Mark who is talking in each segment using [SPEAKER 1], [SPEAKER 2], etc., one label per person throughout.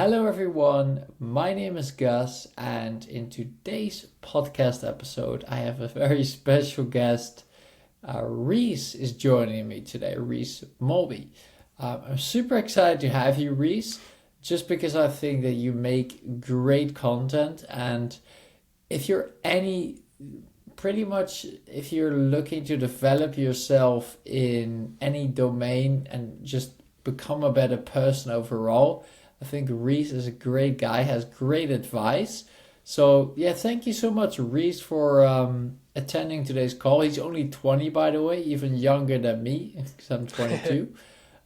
[SPEAKER 1] Hello, everyone. My name is Gus, and in today's podcast episode, I have a very special guest. Reese is joining me today, Reese Molby. I'm super excited to have you, Reese, just because I think that you make great content. And if you're if you're looking to develop yourself in any domain and just become a better person overall, I think Reese is a great guy, has great advice. So, yeah, thank you so much, Reese, for attending today's call. He's only 20, by the way, even younger than me, because I'm 22.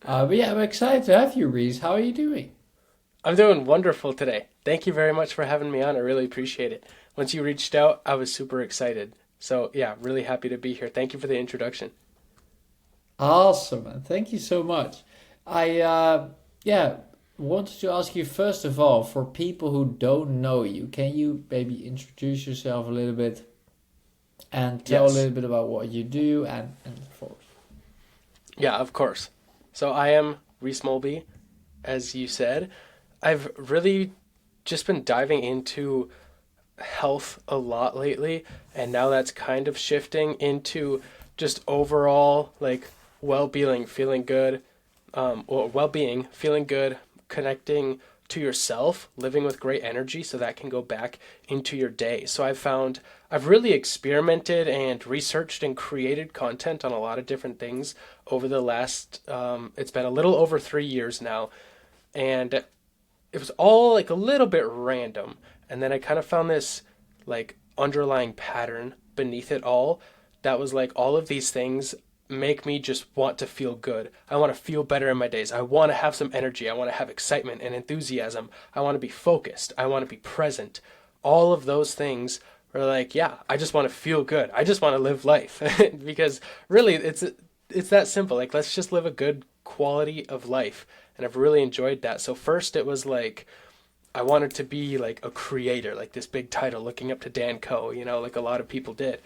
[SPEAKER 1] But yeah, I'm excited to have you, Reese. How are you doing?
[SPEAKER 2] I'm doing wonderful today. Thank you very much for having me on. I really appreciate it. Once you reached out, I was super excited. So, yeah, really happy to be here. Thank you for the introduction.
[SPEAKER 1] Awesome, man. Thank you so much. I wanted to ask you first of all, for people who don't know you, can you maybe introduce yourself a little bit and tell a
[SPEAKER 2] Yes.
[SPEAKER 1] little bit about what you do and for.
[SPEAKER 2] Yeah, of course. So, I am Reese Molby, as you said. I've really just been diving into health a lot lately, and now that's kind of shifting into just overall like well-being, feeling good, or well-being, feeling good, connecting to yourself, living with great energy, so that can go back into your day. So I've really experimented and researched and created content on a lot of different things over the last. It's been a little over 3 years now, and it was all like a little bit random. And then I kind of found this like underlying pattern beneath it all that was like all of these things make me just want to feel good. I want to feel better in my days. I want to have some energy. I want to have excitement and enthusiasm. I want to be focused. I want to be present. All of those things are like, yeah, I just want to feel good. I just want to live life. Because really it's that simple. Like let's just live a good quality of life. And I've really enjoyed that. So first it was like I wanted to be like a creator, like this big title, looking up to Dan Coe, like a lot of people did.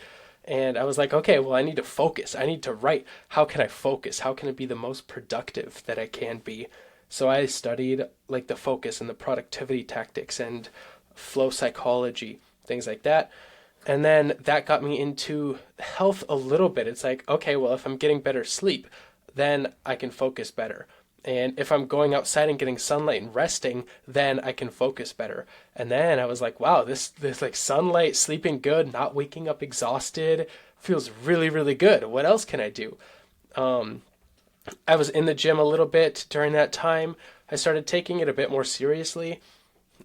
[SPEAKER 2] And I was like, okay, well, I need to focus. I need to write. How can I focus? How can I be the most productive that I can be? So I studied like the focus and the productivity tactics and flow psychology, things like that. And then that got me into health a little bit. It's like, okay, well, if I'm getting better sleep, then I can focus better. And if I'm going outside and getting sunlight and resting, then I can focus better. And then I was like, wow, this like sunlight, sleeping good, not waking up exhausted feels really, really good. What else can I do? Um, I was in the gym a little bit during that time. I started taking it a bit more seriously,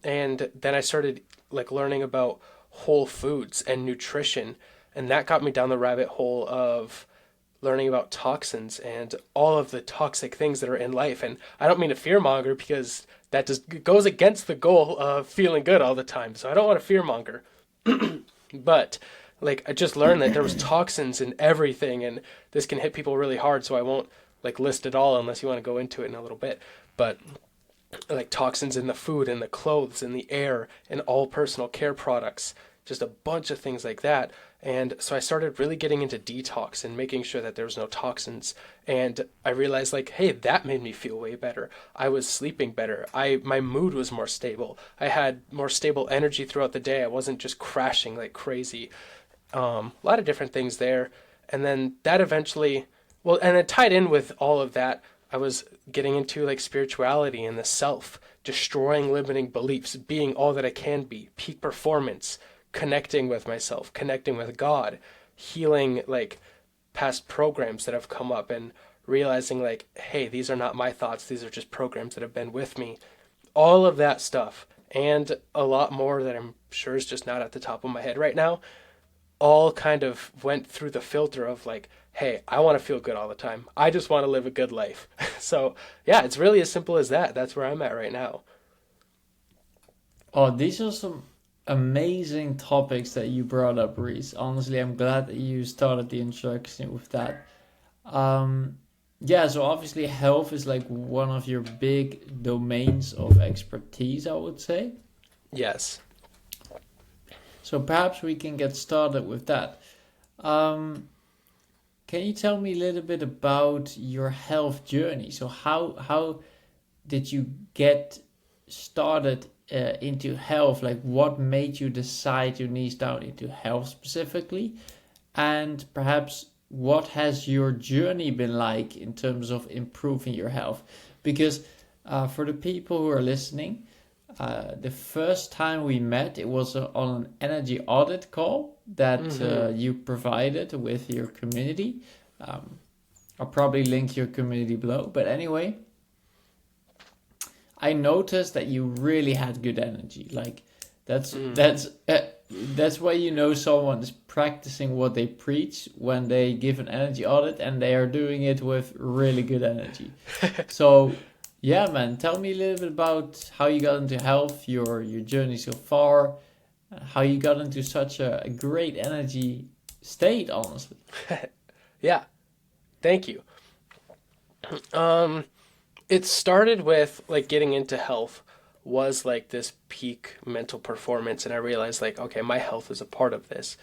[SPEAKER 2] and then I started like learning about whole foods and nutrition, and that got me down the rabbit hole of learning about toxins and all of the toxic things that are in life. And I don't mean to fearmonger because that just goes against the goal of feeling good all the time. So I don't want to fearmonger. But like I just learned that there was toxins in everything, and this can hit people really hard. So I won't like list it all unless you want to go into it in a little bit. But like toxins in the food and the clothes and the air and all personal care products, just a bunch of things like that. And so I started really getting into detox and making sure that there was no toxins. And I realized like, hey, that made me feel way better. I was sleeping better. My mood was more stable. I had more stable energy throughout the day. I wasn't just crashing like crazy. A lot of different things there. And then that eventually, well, and it tied in with all of that. I was getting into like spirituality and the self, destroying limiting beliefs, being all that I can be, peak performance, connecting with myself, connecting with God, healing like past programs that have come up and realizing like, hey, these are not my thoughts. These are just programs that have been with me. All of that stuff and a lot more that I'm sure is just not at the top of my head right now all kind of went through the filter of like, hey, I want to feel good all the time. I just want to live a good life. So, yeah, it's really as simple as that. That's where I'm at right now.
[SPEAKER 1] Oh, these are some amazing topics that you brought up, Reese. Honestly, I'm glad that you started the introduction with that. Um, yeah, so obviously health is like one of your big domains of expertise, I would say.
[SPEAKER 2] Yes.
[SPEAKER 1] So perhaps we can get started with that. Um, can you tell me a little bit about your health journey? So how did you get started into health, like what made you decide you niche down into health specifically, and perhaps what has your journey been like in terms of improving your health? Because for the people who are listening, the first time we met, it was on an energy audit call that you provided with your community. I'll probably link your community below. But anyway, I noticed that you really had good energy. Like that's why you know someone is practicing what they preach when they give an energy audit and they are doing it with really good energy. So yeah, man, tell me a little bit about how you got into health, your journey so far, how you got into such a great energy state, honestly.
[SPEAKER 2] Yeah, thank you. It started with like getting into health was like this peak mental performance, and I realized like, okay, my health is a part of this.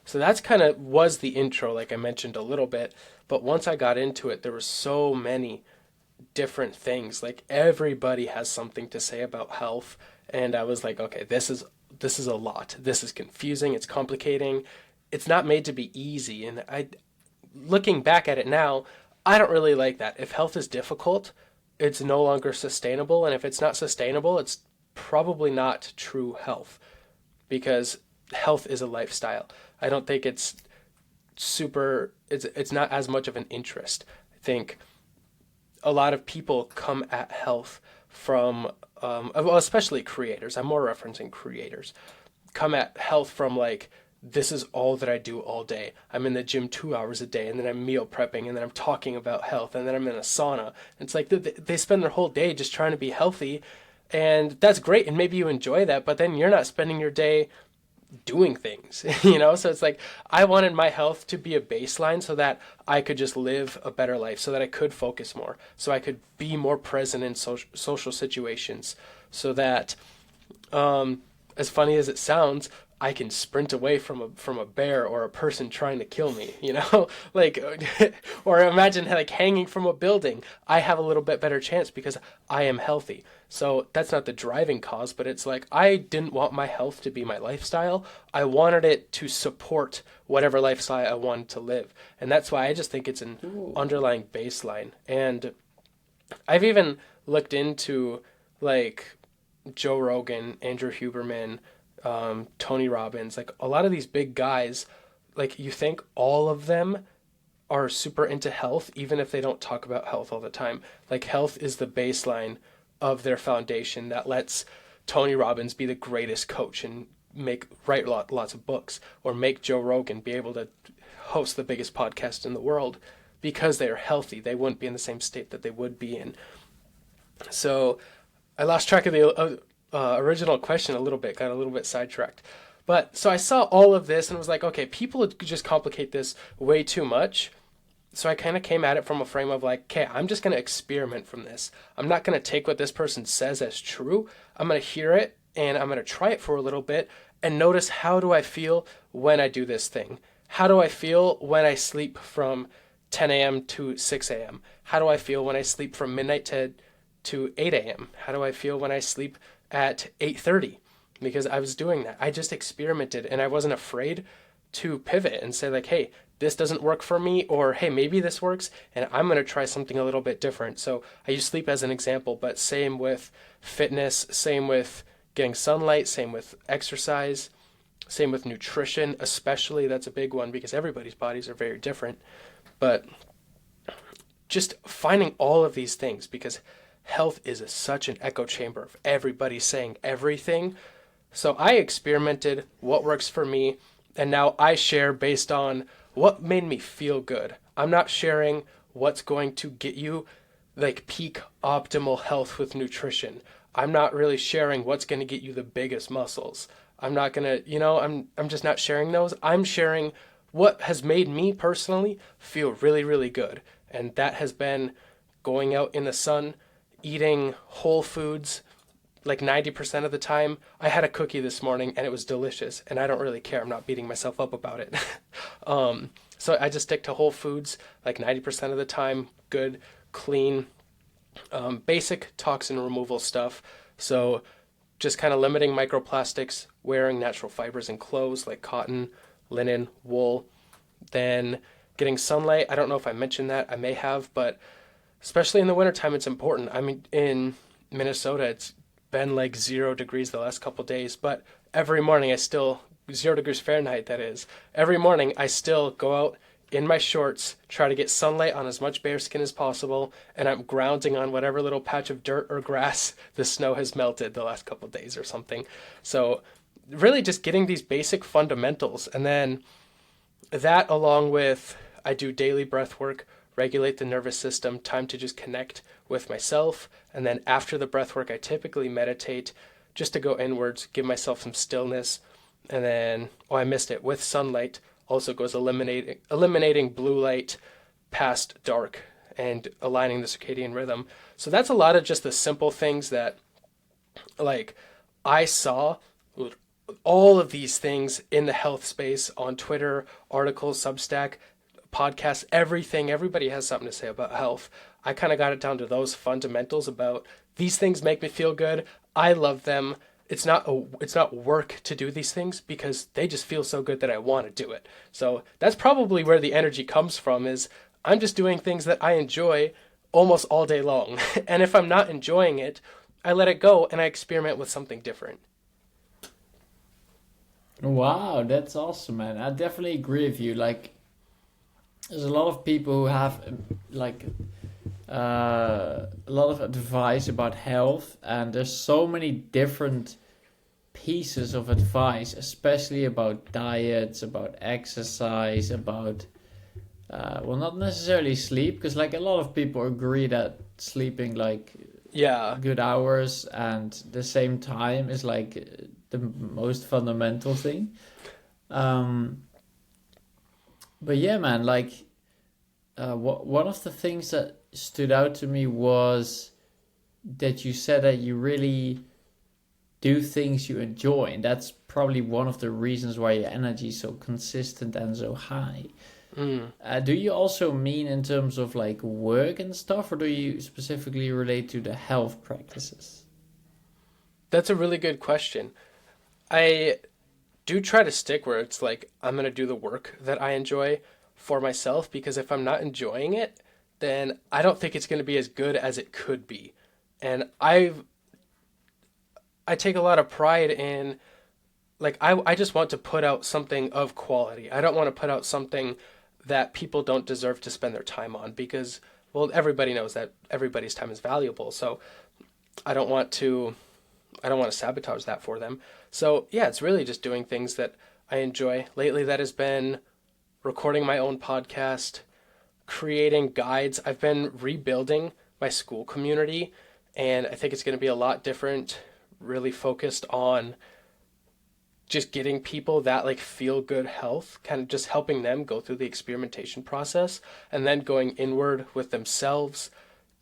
[SPEAKER 2] So that's kind of was the intro, like I mentioned a little bit. But once I got into it, there were so many different things. Like everybody has something to say about health, and I was like, okay, this is a lot. This is confusing. It's complicating. It's not made to be easy. And looking back at it now, I don't really like that. If health is difficult, it's no longer sustainable, and if it's not sustainable, it's probably not true health, because health is a lifestyle. I don't think it's not as much of an interest. I think a lot of people come at health from well, especially creators. I'm more referencing creators. Come at health from like, this is all that I do all day. I'm in the gym 2 hours a day, and then I'm meal prepping, and then I'm talking about health, and then I'm in a sauna. It's like they spend their whole day just trying to be healthy, and that's great, and maybe you enjoy that, but then you're not spending your day doing things, you know? So it's like, I wanted my health to be a baseline so that I could just live a better life, so that I could focus more, so I could be more present in social situations, so that, as funny as it sounds, I can sprint away from a bear or a person trying to kill me, you know? Like, or imagine like hanging from a building. I have a little bit better chance because I am healthy. So that's not the driving cause, but it's like, I didn't want my health to be my lifestyle. I wanted it to support whatever lifestyle I wanted to live. And that's why I just think it's an underlying baseline. And I've even looked into like Joe Rogan, Andrew Huberman, Tony Robbins, like a lot of these big guys, like you think all of them are super into health, even if they don't talk about health all the time. Like health is the baseline of their foundation that lets Tony Robbins be the greatest coach and write lots of books, or make Joe Rogan be able to host the biggest podcast in the world, because they are healthy. They wouldn't be in the same state that they would be in. So I lost track of the original question a little bit, got a little bit sidetracked. But so I saw all of this and was like, okay, people just complicate this way too much. So I kind of came at it from a frame of like, okay, I'm just going to experiment from this. I'm not going to take what this person says as true. I'm going to hear it and I'm going to try it for a little bit and notice, how do I feel when I do this thing? How do I feel when I sleep from 10 a.m. to 6 a.m.? How do I feel when I sleep from midnight to 8 a.m.? How do I feel when I sleep at 8:30? Because I was doing that. I just experimented, and I wasn't afraid to pivot and say like, hey, this doesn't work for me, or hey, maybe this works, and I'm going to try something a little bit different. So I use sleep as an example, but same with fitness, same with getting sunlight, same with exercise, same with nutrition, especially. That's a big one because everybody's bodies are very different. But just finding all of these things, because health is such an echo chamber of everybody saying everything. So I experimented what works for me, and now I share based on what made me feel good. I'm not sharing what's going to get you like peak optimal health with nutrition. I'm not really sharing what's going to get you the biggest muscles. I'm not going to, I'm just not sharing those. I'm sharing what has made me personally feel really, really good. And that has been going out in the sun, eating whole foods like 90% of the time. I had a cookie this morning and it was delicious, and I don't really care. I'm not beating myself up about it. So I just stick to whole foods like 90% of the time, good, clean, basic toxin removal stuff. So just kind of limiting microplastics, wearing natural fibers in clothes like cotton, linen, wool, then getting sunlight. I don't know if I mentioned that. I may have, but especially in the wintertime, it's important. I mean, in Minnesota, it's been like 0 degrees the last couple of days, but every morning I still, 0 degrees Fahrenheit, that is. Every morning I still go out in my shorts, try to get sunlight on as much bare skin as possible, and I'm grounding on whatever little patch of dirt or grass the snow has melted the last couple of days or something. So, really just getting these basic fundamentals, and then that along with I do daily breath work, regulate the nervous system, time to just connect with myself. And then after the breath work, I typically meditate just to go inwards, give myself some stillness. And then, oh, I missed it. With sunlight, also goes eliminating blue light past dark and aligning the circadian rhythm. So that's a lot of just the simple things that, like, I saw all of these things in the health space on Twitter, articles, Substack, podcasts, everything. Everybody has something to say about health. I kind of got it down to those fundamentals about these things make me feel good. I love them. It's not work to do these things because they just feel so good that I want to do it. So that's probably where the energy comes from, is I'm just doing things that I enjoy almost all day long. And if I'm not enjoying it, I let it go and I experiment with something different.
[SPEAKER 1] Wow, that's awesome, man. I definitely agree with you. Like, there's a lot of people who have like a lot of advice about health, and there's so many different pieces of advice, especially about diets, about exercise, about well, not necessarily sleep, because like a lot of people agree that sleeping like
[SPEAKER 2] Yeah.
[SPEAKER 1] good hours and the same time is like the most fundamental thing. Um, but yeah, man, like one of the things that stood out to me was that you said that you really do things you enjoy, and that's probably one of the reasons why your energy is so consistent and so high.
[SPEAKER 2] Mm.
[SPEAKER 1] Do you also mean in terms of like work and stuff, or do you specifically relate to the health practices?
[SPEAKER 2] That's a really good question. I do try to stick where it's like I'm going to do the work that I enjoy for myself, because if I'm not enjoying it, then I don't think it's going to be as good as it could be. And I take a lot of pride in, like, I just want to put out something of quality. I don't want to put out something that people don't deserve to spend their time on, because, well, everybody knows that everybody's time is valuable. So I don't want to I don't want to sabotage that for them. So yeah, it's really just doing things that I enjoy. Lately that has been recording my own podcast, creating guides. I've been rebuilding my school community, and I think it's going to be a lot different, really focused on just getting people that like feel good health, kind of just helping them go through the experimentation process and then going inward with themselves,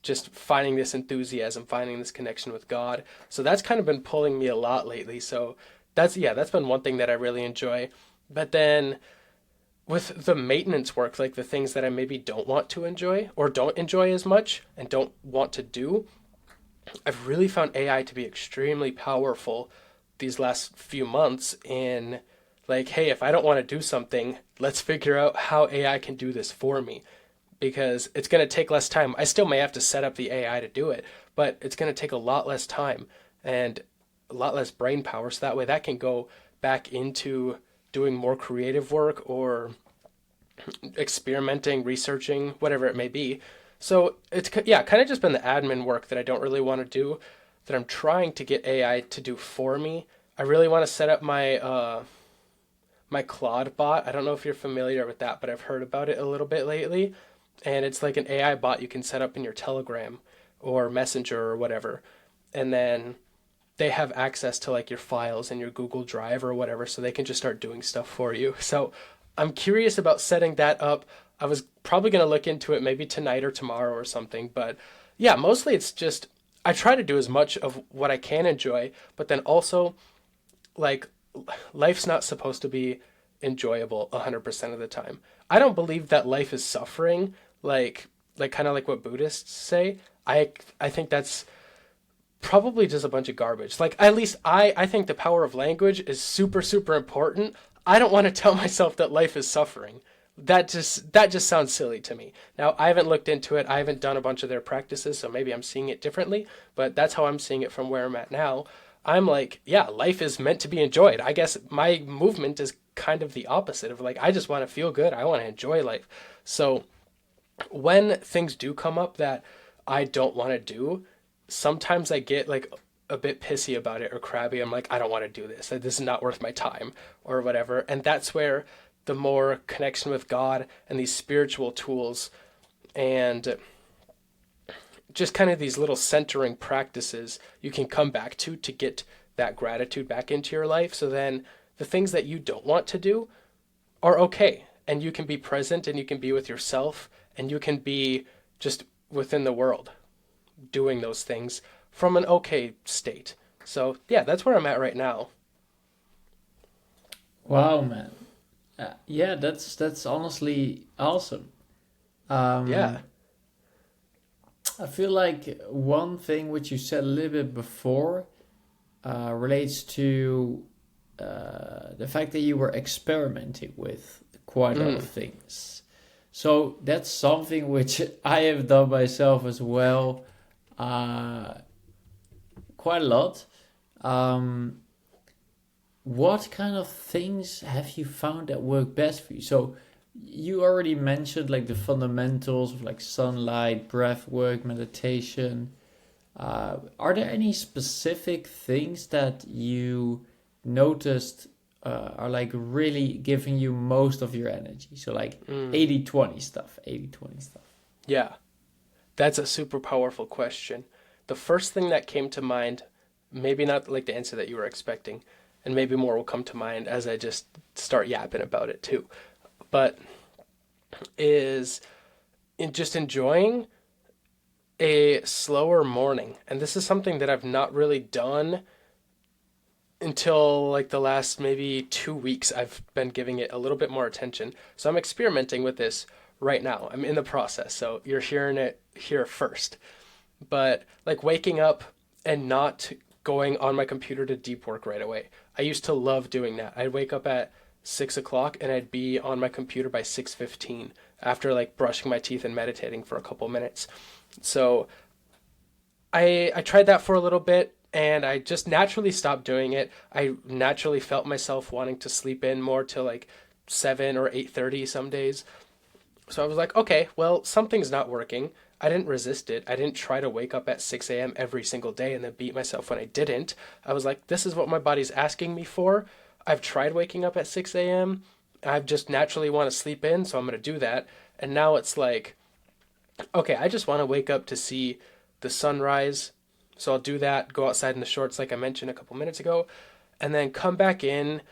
[SPEAKER 2] just finding this enthusiasm, finding this connection with God. So that's kind of been pulling me a lot lately. So that's been one thing that I really enjoy. But then with the maintenance work, like the things that I maybe don't want to enjoy or don't enjoy as much and don't want to do, I've really found AI to be extremely powerful these last few months in, like, hey, if I don't want to do something, let's figure out how AI can do this for me, because it's going to take less time. I still may have to set up the AI to do it, but it's going to take a lot less time and a lot less brain power. So that way that can go back into doing more creative work or experimenting, researching, whatever it may be. So it's, yeah, kind of just been the admin work that I don't really want to do, that I'm trying to get AI to do for me. I really want to set up my Claude bot. I don't know if you're familiar with that, but I've heard about it a little bit lately. And it's like an AI bot you can set up in your Telegram or Messenger or whatever. And then they have access to like your files in your Google Drive or whatever, so they can just start doing stuff for you. So I'm curious about setting that up. I was probably going to look into it maybe tonight or tomorrow or something. But yeah, mostly it's just I try to do as much of what I can enjoy, but then also, like, life's not supposed to be enjoyable 100% of the time. I don't believe that life is suffering, like kind of like what Buddhists say. I think that's probably just a bunch of garbage. Like, at least I think the power of language is super, super important. I don't want to tell myself that life is suffering. That just sounds silly to me. Now, I haven't looked into it. I haven't done a bunch of their practices, so maybe I'm seeing it differently, but that's how I'm seeing it from where I'm at now. I'm like, yeah, life is meant to be enjoyed. I guess my movement is kind of the opposite of like, I just want to feel good. I want to enjoy life. So when things do come up that I don't want to do, sometimes I get like a bit pissy about it or crabby. I'm like, I don't want to do this. This is not worth my time or whatever. And that's where the more connection with God and these spiritual tools and just kind of these little centering practices you can come back to get that gratitude back into your life. So then the things that you don't want to do are okay. And you can be present and you can be with yourself and you can be just within the world doing those things from an okay state. So yeah, that's where I'm at right now.
[SPEAKER 1] Wow, man. Yeah, that's honestly awesome.
[SPEAKER 2] Yeah.
[SPEAKER 1] Um, I feel like one thing which you said a little bit before relates to the fact that you were experimenting with quite a lot of
[SPEAKER 2] Mm.
[SPEAKER 1] things. So that's something which I have done myself as well, uh, quite a lot. Um, what kind of things have you found that work best for you? So you already mentioned like the fundamentals of like sunlight, breath work, meditation. Are there any specific things that you noticed are like really giving you most of your energy? So like
[SPEAKER 2] Mm.
[SPEAKER 1] 80-20 stuff, 80-20 stuff.
[SPEAKER 2] Yeah. That's a super powerful question. The first thing that came to mind, maybe not like the answer that you were expecting, and maybe more will come to mind as I just start yapping about it too, but is in just enjoying a slower morning. And this is something that I've not really done until like the last maybe 2 weeks. I've been giving it a little bit more attention. So I'm experimenting with this right now. I'm in the process. So you're hearing it here first. But like waking up and not going on my computer to deep work right away. I used to love doing that. I'd wake up at 6 o'clock and I'd be on my computer by 6:15 after like brushing my teeth and meditating for a couple minutes. So I tried that for a little bit and I just naturally stopped doing it. I naturally felt myself wanting to sleep in more till like 7 or 8:30 some days. So I was like, okay, well, something's not working. I didn't resist it. I didn't try to wake up at 6 a.m. every single day and then beat myself when I didn't. I was like, this is what my body's asking me for. I've tried waking up at 6 a.m. I just naturally want to sleep in, so I'm going to do that. And now it's like, okay, I just want to wake up to see the sunrise. So I'll do that, go outside in the shorts like I mentioned a couple minutes ago, and then come back in,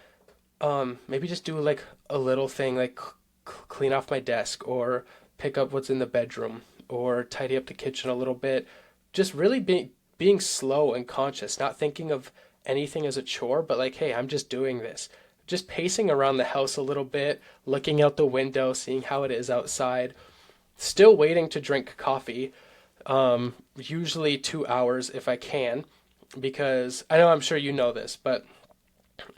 [SPEAKER 2] maybe just do like a little thing like clean off my desk or pick up what's in the bedroom or tidy up the kitchen a little bit. Just really being slow and conscious, not thinking of anything as a chore, but like, hey, I'm just doing this. Just pacing around the house a little bit, looking out the window, seeing how it is outside. Still waiting to drink coffee, usually 2 hours if I can, because I know I'm sure you know this, but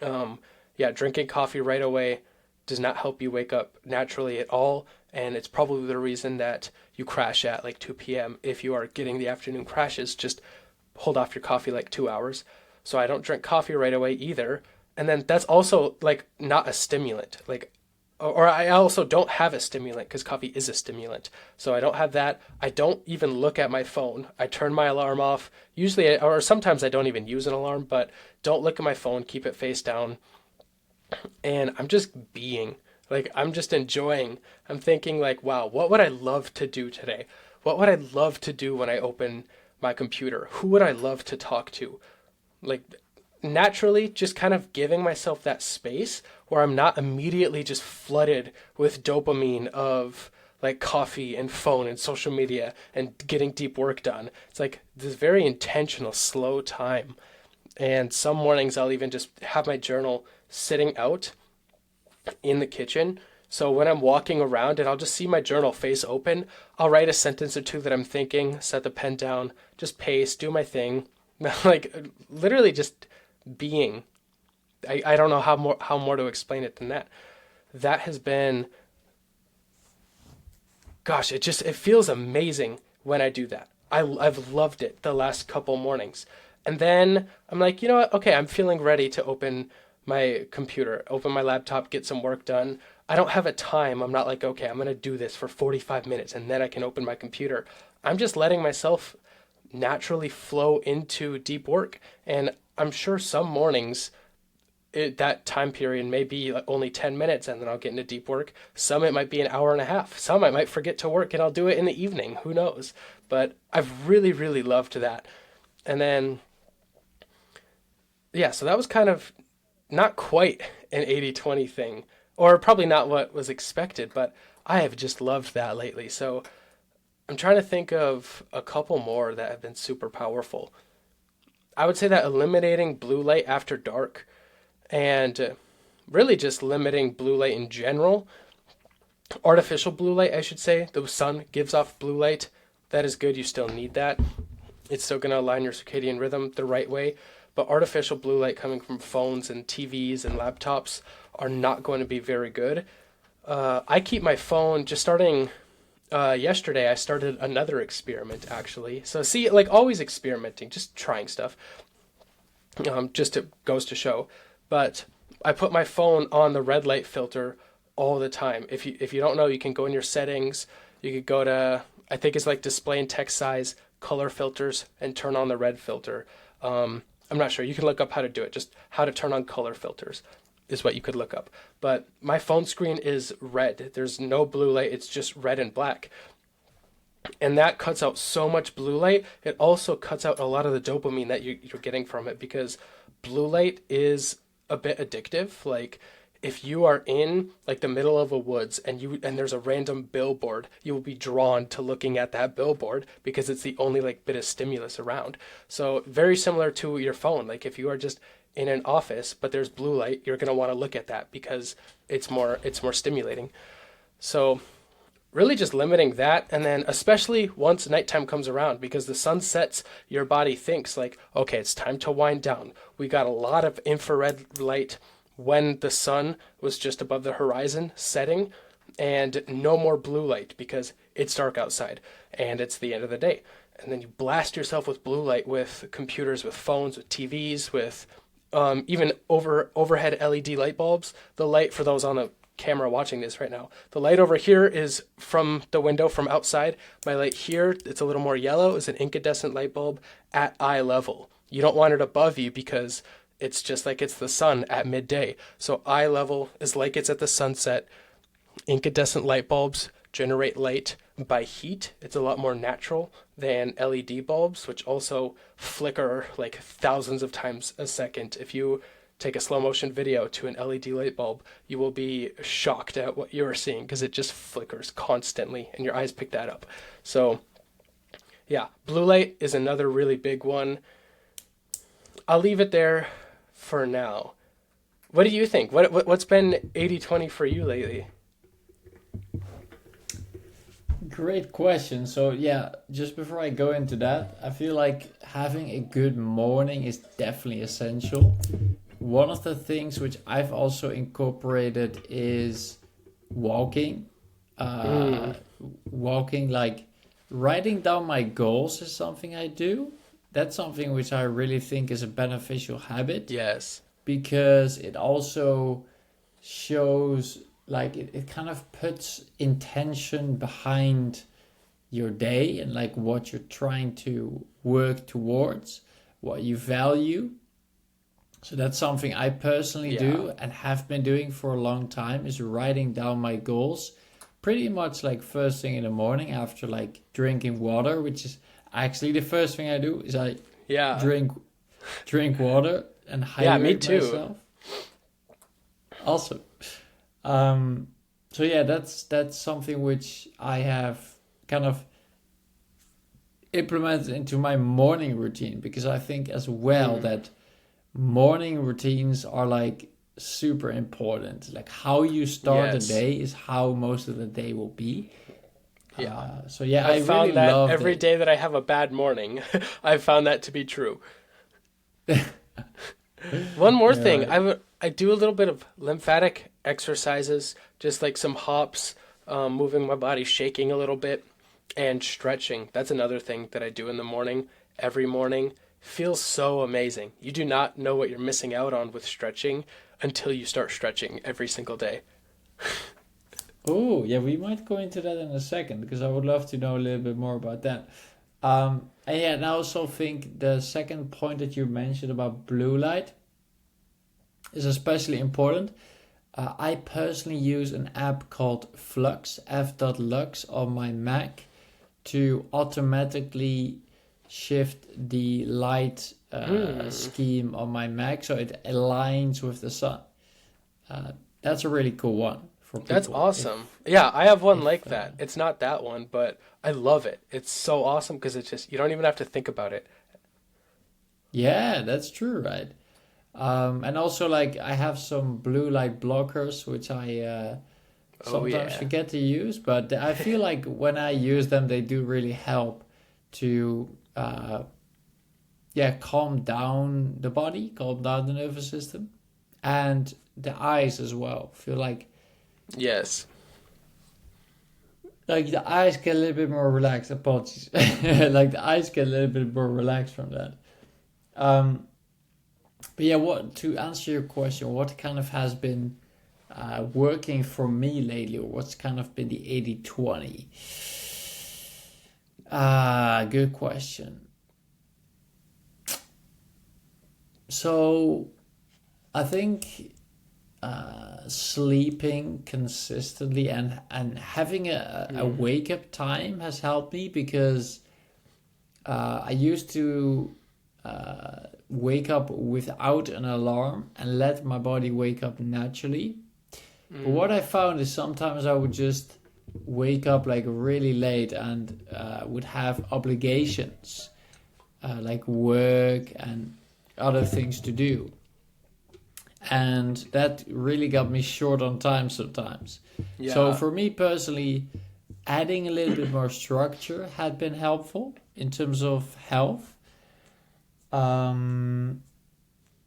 [SPEAKER 2] yeah, drinking coffee right away does not help you wake up naturally at all. And it's probably the reason that you crash at like 2 p.m. If you are getting the afternoon crashes, just hold off your coffee like 2 hours. So I don't drink coffee right away either. And then that's also like not a stimulant. Like, or I also don't have a stimulant because coffee is a stimulant. So I don't have that. I don't even look at my phone. I turn my alarm off. Usually, or sometimes I don't even use an alarm, but don't look at my phone, keep it face down. And I'm just being. Like, I'm just enjoying. I'm thinking, like, wow, what would I love to do today? What would I love to do when I open my computer? Who would I love to talk to? Like, naturally, just kind of giving myself that space where I'm not immediately just flooded with dopamine of like coffee and phone and social media and getting deep work done. It's like this very intentional, slow time. And some mornings I'll even just have my journal sitting out in the kitchen. So when I'm walking around and I'll just see my journal face open, I'll write a sentence or two that I'm thinking, set the pen down, just pace, do my thing, like literally just being. I don't know how more to explain it than that. That has been, gosh, it feels amazing when I do that. I've loved it the last couple mornings. And then I'm like, you know what? Okay, I'm feeling ready to open my computer, open my laptop, get some work done. I don't have a time. I'm not like, okay, I'm going to do this for 45 minutes and then I can open my computer. I'm just letting myself naturally flow into deep work. And I'm sure some mornings that time period may be like only 10 minutes and then I'll get into deep work. Some it might be an hour and a half. Some I might forget to work and I'll do it in the evening. Who knows? But I've really, really loved that. And then, yeah, so that was kind of not quite an 80-20 thing, or probably not what was expected, but I have just loved that lately. So I'm trying to think of a couple more that have been super powerful. I would say that eliminating blue light after dark and really just limiting blue light in general. Artificial blue light, I should say. The sun gives off blue light. That is good. You still need that. It's still going to align your circadian rhythm the right way. But artificial blue light coming from phones and TVs and laptops are not going to be very good. I keep my phone just starting yesterday. I started another experiment actually. So see, like always experimenting, just trying stuff. Just it goes to show. But I put my phone on the red light filter all the time. If you don't know, you can go in your settings. You could go to, I think it's like display and text size, color filters, and turn on the red filter. I'm not sure. You can look up how to do it. Just how to turn on color filters is what you could look up. But my phone screen is red. There's no blue light. It's just red and black. And that cuts out so much blue light. It also cuts out a lot of the dopamine that you're getting from it, because blue light is a bit addictive. Like if you are in like the middle of a woods and there's a random billboard, you will be drawn to looking at that billboard because it's the only like bit of stimulus around. So very similar to your phone. Like if you are just in an office but there's blue light, you're going to want to look at that because it's more stimulating. So really just limiting that, and then especially once nighttime comes around, because the sun sets, your body thinks like, okay, it's time to wind down. We got a lot of infrared light when the sun was just above the horizon setting, and no more blue light because it's dark outside and it's the end of the day. And then you blast yourself with blue light with computers, with phones, with TVs, with even overhead LED light bulbs. The light, for those on the camera watching this right now, the light over here is from the window from outside. My light here, it's a little more yellow, is an incandescent light bulb at eye level. You don't want it above you because it's just like it's the sun at midday. So eye level is like it's at the sunset. Incandescent light bulbs generate light by heat. It's a lot more natural than LED bulbs, which also flicker like thousands of times a second. If you take a slow motion video to an LED light bulb, you will be shocked at what you are seeing because it just flickers constantly and your eyes pick that up. So yeah, blue light is another really big one. I'll leave it there for now. What do you think? What's been 80-20 for you lately?
[SPEAKER 1] Great question. So yeah, just before I go into that, I feel like having a good morning is definitely essential. One of the things which I've also incorporated is walking. Walking, like writing down my goals is something I do. That's something which I really think is a beneficial habit.
[SPEAKER 2] Yes.
[SPEAKER 1] Because it also shows, like it kind of puts intention behind your day and like what you're trying to work towards, what you value. So that's something I personally do and have been doing for a long time, is writing down my goals pretty much like first thing in the morning after like drinking water, which is actually the first thing I do is I drink water and hydrate myself. Awesome. So yeah, that's something which I have kind of implemented into my morning routine, because I think as well that morning routines are like super important. Like how you start the day is how most of the day will be. So yeah, I
[SPEAKER 2] found
[SPEAKER 1] really
[SPEAKER 2] that
[SPEAKER 1] love
[SPEAKER 2] every day that I have a bad morning, I've found that to be true. One more thing,
[SPEAKER 1] Yeah.
[SPEAKER 2] I do a little bit of lymphatic exercises, just like some hops, moving my body, shaking a little bit, and stretching. That's another thing that I do in the morning, every morning. Feels so amazing. You do not know what you're missing out on with stretching until you start stretching every single day.
[SPEAKER 1] Oh, yeah, we might go into that in a second because I would love to know a little bit more about that. And yeah, and I also think the second point that you mentioned about blue light is especially important. I personally use an app called Flux, f.lux, on my Mac to automatically shift the light
[SPEAKER 2] Mm,
[SPEAKER 1] scheme on my Mac so it aligns with the sun. Uh, that's a really cool one for
[SPEAKER 2] that's
[SPEAKER 1] people.
[SPEAKER 2] awesome. Yeah, I have one
[SPEAKER 1] If
[SPEAKER 2] like that. It's not that one, but I love it. It's so awesome because it's just, you don't even have to think about it.
[SPEAKER 1] Yeah, that's true, right? And also, like, I have some blue light blockers, which I
[SPEAKER 2] Oh,
[SPEAKER 1] sometimes
[SPEAKER 2] yeah.
[SPEAKER 1] forget to use, but I feel like when I use them, they do really help to, yeah, calm down the body, calm down the nervous system, and the eyes as well. Feel
[SPEAKER 2] Yes.
[SPEAKER 1] like the eyes get a little bit more relaxed. Apologies, like the eyes get a little bit more relaxed from that. Um, but yeah, what to answer your question, what kind of has been working for me lately, or what's kind of been the 80/20? Good question. So I think sleeping consistently and having a
[SPEAKER 2] Mm.
[SPEAKER 1] wake up time has helped me because I used to wake up without an alarm and let my body wake up naturally. But
[SPEAKER 2] Mm.
[SPEAKER 1] what I found is sometimes I would just wake up like really late and would have obligations like work and other things to do. And that really got me short on time sometimes. So
[SPEAKER 2] Yeah.
[SPEAKER 1] for me personally, adding a little bit more structure had been helpful in terms of health. Um,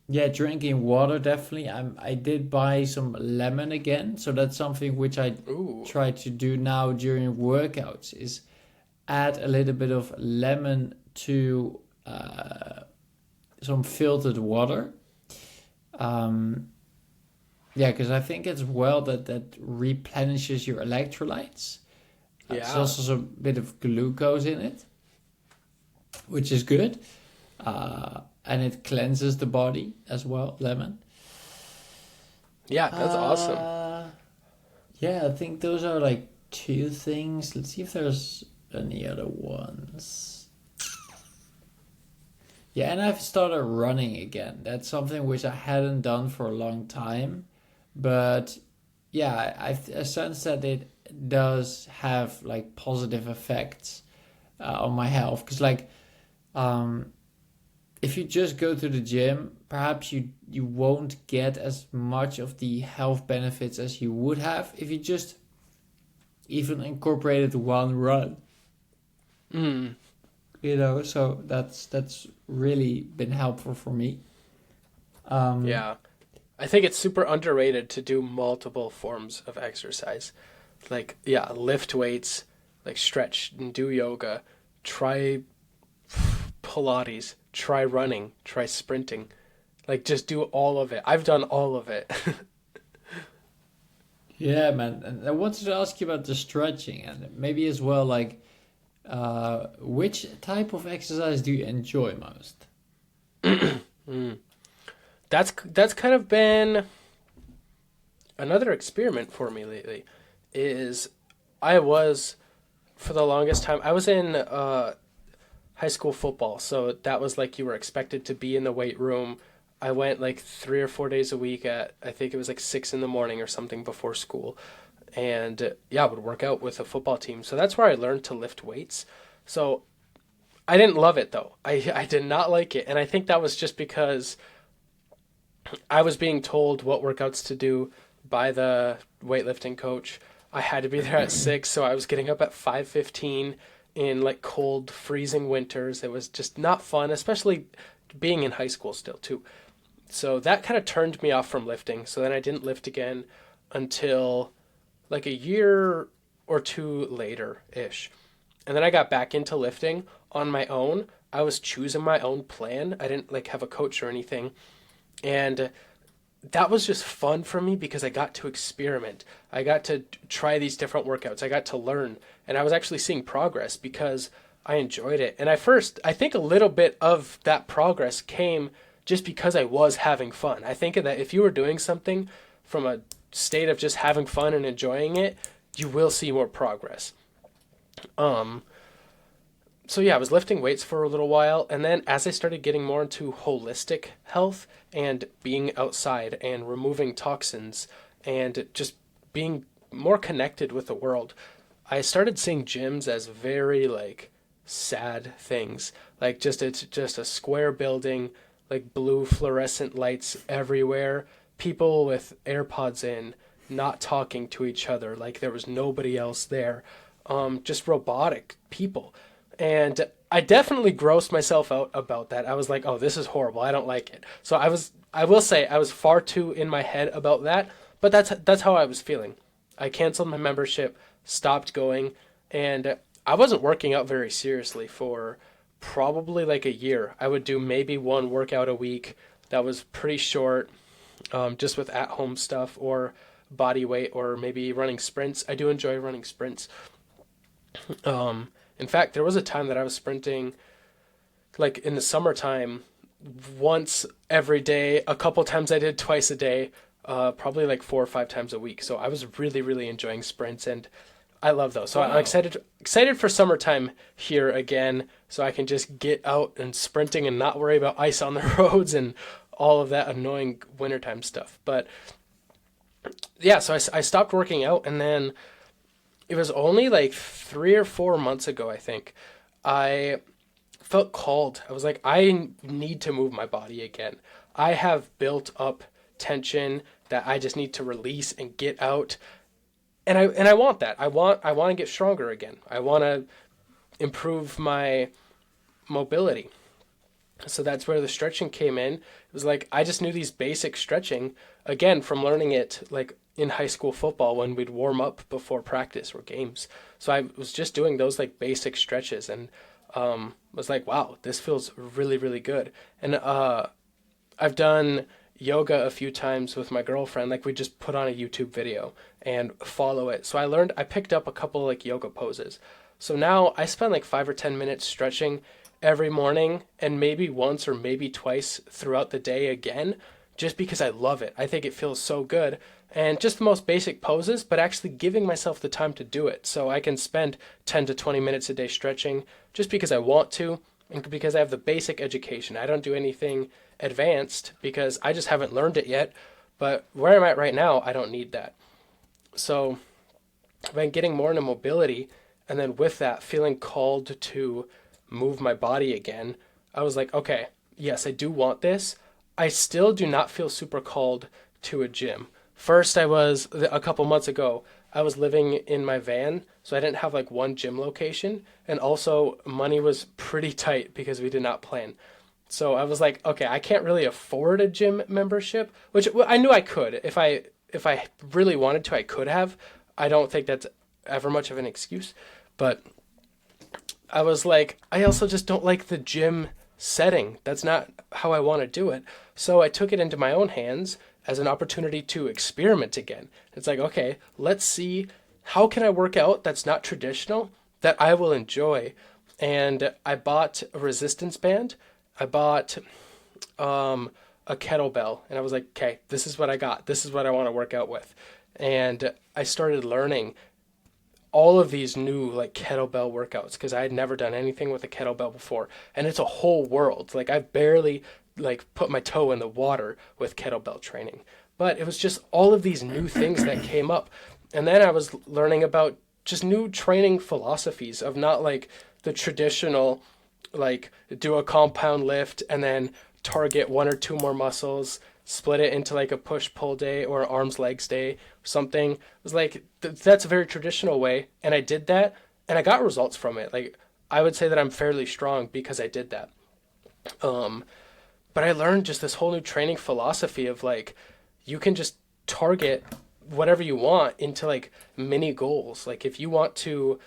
[SPEAKER 1] yeah, drinking water definitely. I did buy some lemon again, so that's something which I
[SPEAKER 2] Ooh.
[SPEAKER 1] try to do now during workouts is add a little bit of lemon to some filtered water. Um, yeah, because I think it's well that replenishes your electrolytes. There's
[SPEAKER 2] Yeah.
[SPEAKER 1] also a bit of glucose in it, which is good. And it cleanses the body as well, lemon.
[SPEAKER 2] Yeah, that's awesome.
[SPEAKER 1] Uh, yeah, I think those are like two things. Let's see if there's any other ones. Yeah, and I've started running again. That's something which I hadn't done for a long time. But yeah, I sense that it does have like positive effects on my health. Because like, um, if you just go to the gym, perhaps you won't get as much of the health benefits as you would have if you just even incorporated one run.
[SPEAKER 2] Mm.
[SPEAKER 1] So that's really been helpful for me. Um,
[SPEAKER 2] Yeah. I think it's super underrated to do multiple forms of exercise. Like, yeah, lift weights, like stretch and do yoga, try Pilates, try running, try sprinting. Like, just do all of it. I've done all of it.
[SPEAKER 1] yeah, man. And I wanted to ask you about the stretching and maybe as well like which type of exercise do you enjoy most?
[SPEAKER 2] Mm. That's kind of been another experiment for me lately. Is I was for the longest time I was in high school football, so that was like you were expected to be in the weight room. I went like 3 or 4 days a week at I think it was like 6 in the morning or something before school, and yeah, I would work out with a football team. So that's where I learned to lift weights. So I didn't love it though. I did not like it, and I think that was just because I was being told what workouts to do by the weightlifting coach. I had to be there at 6, so I was getting up at 5:15 in like cold, freezing winters. It was just not fun, especially being in high school still too. So that kind of turned me off from lifting. So then I didn't lift again until like a year or two later ish. And then I got back into lifting on my own. I was choosing my own plan. I didn't like have a coach or anything. And that was just fun for me because I got to experiment. I got to try these different workouts. I got to learn. And I was actually seeing progress because I enjoyed it. And I think a little bit of that progress came just because I was having fun. I think that if you were doing something from a state of just having fun and enjoying it, you will see more progress. So yeah, I was lifting weights for a little while, and then as I started getting more into holistic health and being outside and removing toxins and just being more connected with the world, I started seeing gyms as very like sad things. Like it's just a square building, like blue fluorescent lights everywhere, people with AirPods in, not talking to each other, like there was nobody else there. Just robotic people. And I definitely grossed myself out about that. I was like, oh, this is horrible. I don't like it. So I will say I was far too in my head about that, but that's how I was feeling. I canceled my membership, stopped going, and I wasn't working out very seriously for probably like a year. I would do maybe one workout a week that was pretty short, just with at-home stuff or body weight or maybe running sprints. I do enjoy running sprints. In fact, there was a time that I was sprinting like in the summertime once every day. A couple times I did twice a day, probably like 4 or 5 times a week. So I was really, really enjoying sprints, and I love those. So wow. I'm excited for summertime here again, so I can just get out and sprinting and not worry about ice on the roads and all of that annoying wintertime stuff. But yeah, so I stopped working out, and then it was only like 3 or 4 months ago, I think, I felt called. I was like, I need to move my body again. I have built up tension that I just need to release and get out. And I want that. I want to get stronger again. I want to improve my mobility. So that's where the stretching came in. It was like I just knew these basic stretching again from learning it like in high school football when we'd warm up before practice or games. So I was just doing those like basic stretches and was like, wow, this feels really, really good. And I've done yoga a few times with my girlfriend. Like we just put on a YouTube video and follow it. So I picked up a couple like yoga poses. So now I spend like 5 or 10 minutes stretching every morning and maybe once or maybe twice throughout the day again, just because I love it. I think it feels so good. And just the most basic poses, but actually giving myself the time to do it. So I can spend 10 to 20 minutes a day stretching just because I want to and because I have the basic education. I don't do anything advanced because I just haven't learned it yet. But where I'm at right now, I don't need that. So I've been getting more into mobility, and then with that, feeling called to move my body again. I was like, okay, yes, I do want this. I still do not feel super called to a gym. First, a couple months ago, I was living in my van, so I didn't have like one gym location, and also money was pretty tight because we did not plan. So I was like, okay, I can't really afford a gym membership, which I knew I could. If I really wanted to, I could have. I don't think that's ever much of an excuse, but I was like, I also just don't like the gym setting. That's not how I want to do it. So I took it into my own hands as an opportunity to experiment again. It's like, okay, let's see, how can I work out that's not traditional, that I will enjoy? And I bought a resistance band. I bought a kettlebell, and I was like, okay, this is what I got. This is what I want to work out with. And I started learning all of these new like kettlebell workouts because I had never done anything with a kettlebell before. And it's a whole world. Like I've barely like put my toe in the water with kettlebell training. But it was just all of these new things that came up. And then I was learning about just new training philosophies of not like the traditional, like do a compound lift and then target 1 or 2 more muscles, split it into like a push-pull day or arms legs day or something. It was like, that's a very traditional way. And I did that and I got results from it. Like I would say that I'm fairly strong because I did that. But I learned just this whole new training philosophy of like, you can just target whatever you want into like mini goals. Like if you want to,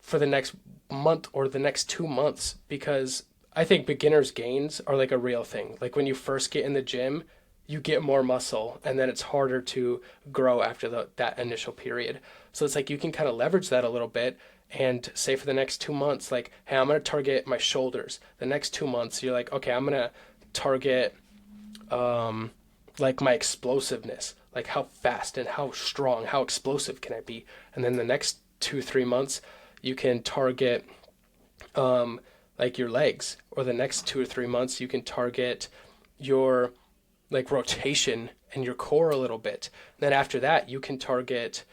[SPEAKER 2] for the next month or the next 2 months, because I think beginner's gains are like a real thing. Like when you first get in the gym, you get more muscle and then it's harder to grow after that initial period. So it's like you can kind of leverage that a little bit and say for the next 2 months, like, hey, I'm going to target my shoulders. The next 2 months, you're like, okay, I'm going to target like my explosiveness, like how fast and how strong, how explosive can I be? And then the next 2-3 months, you can target like your legs, or the next 2 or 3 months, you can target your like rotation and your core a little bit. Then after that, you can target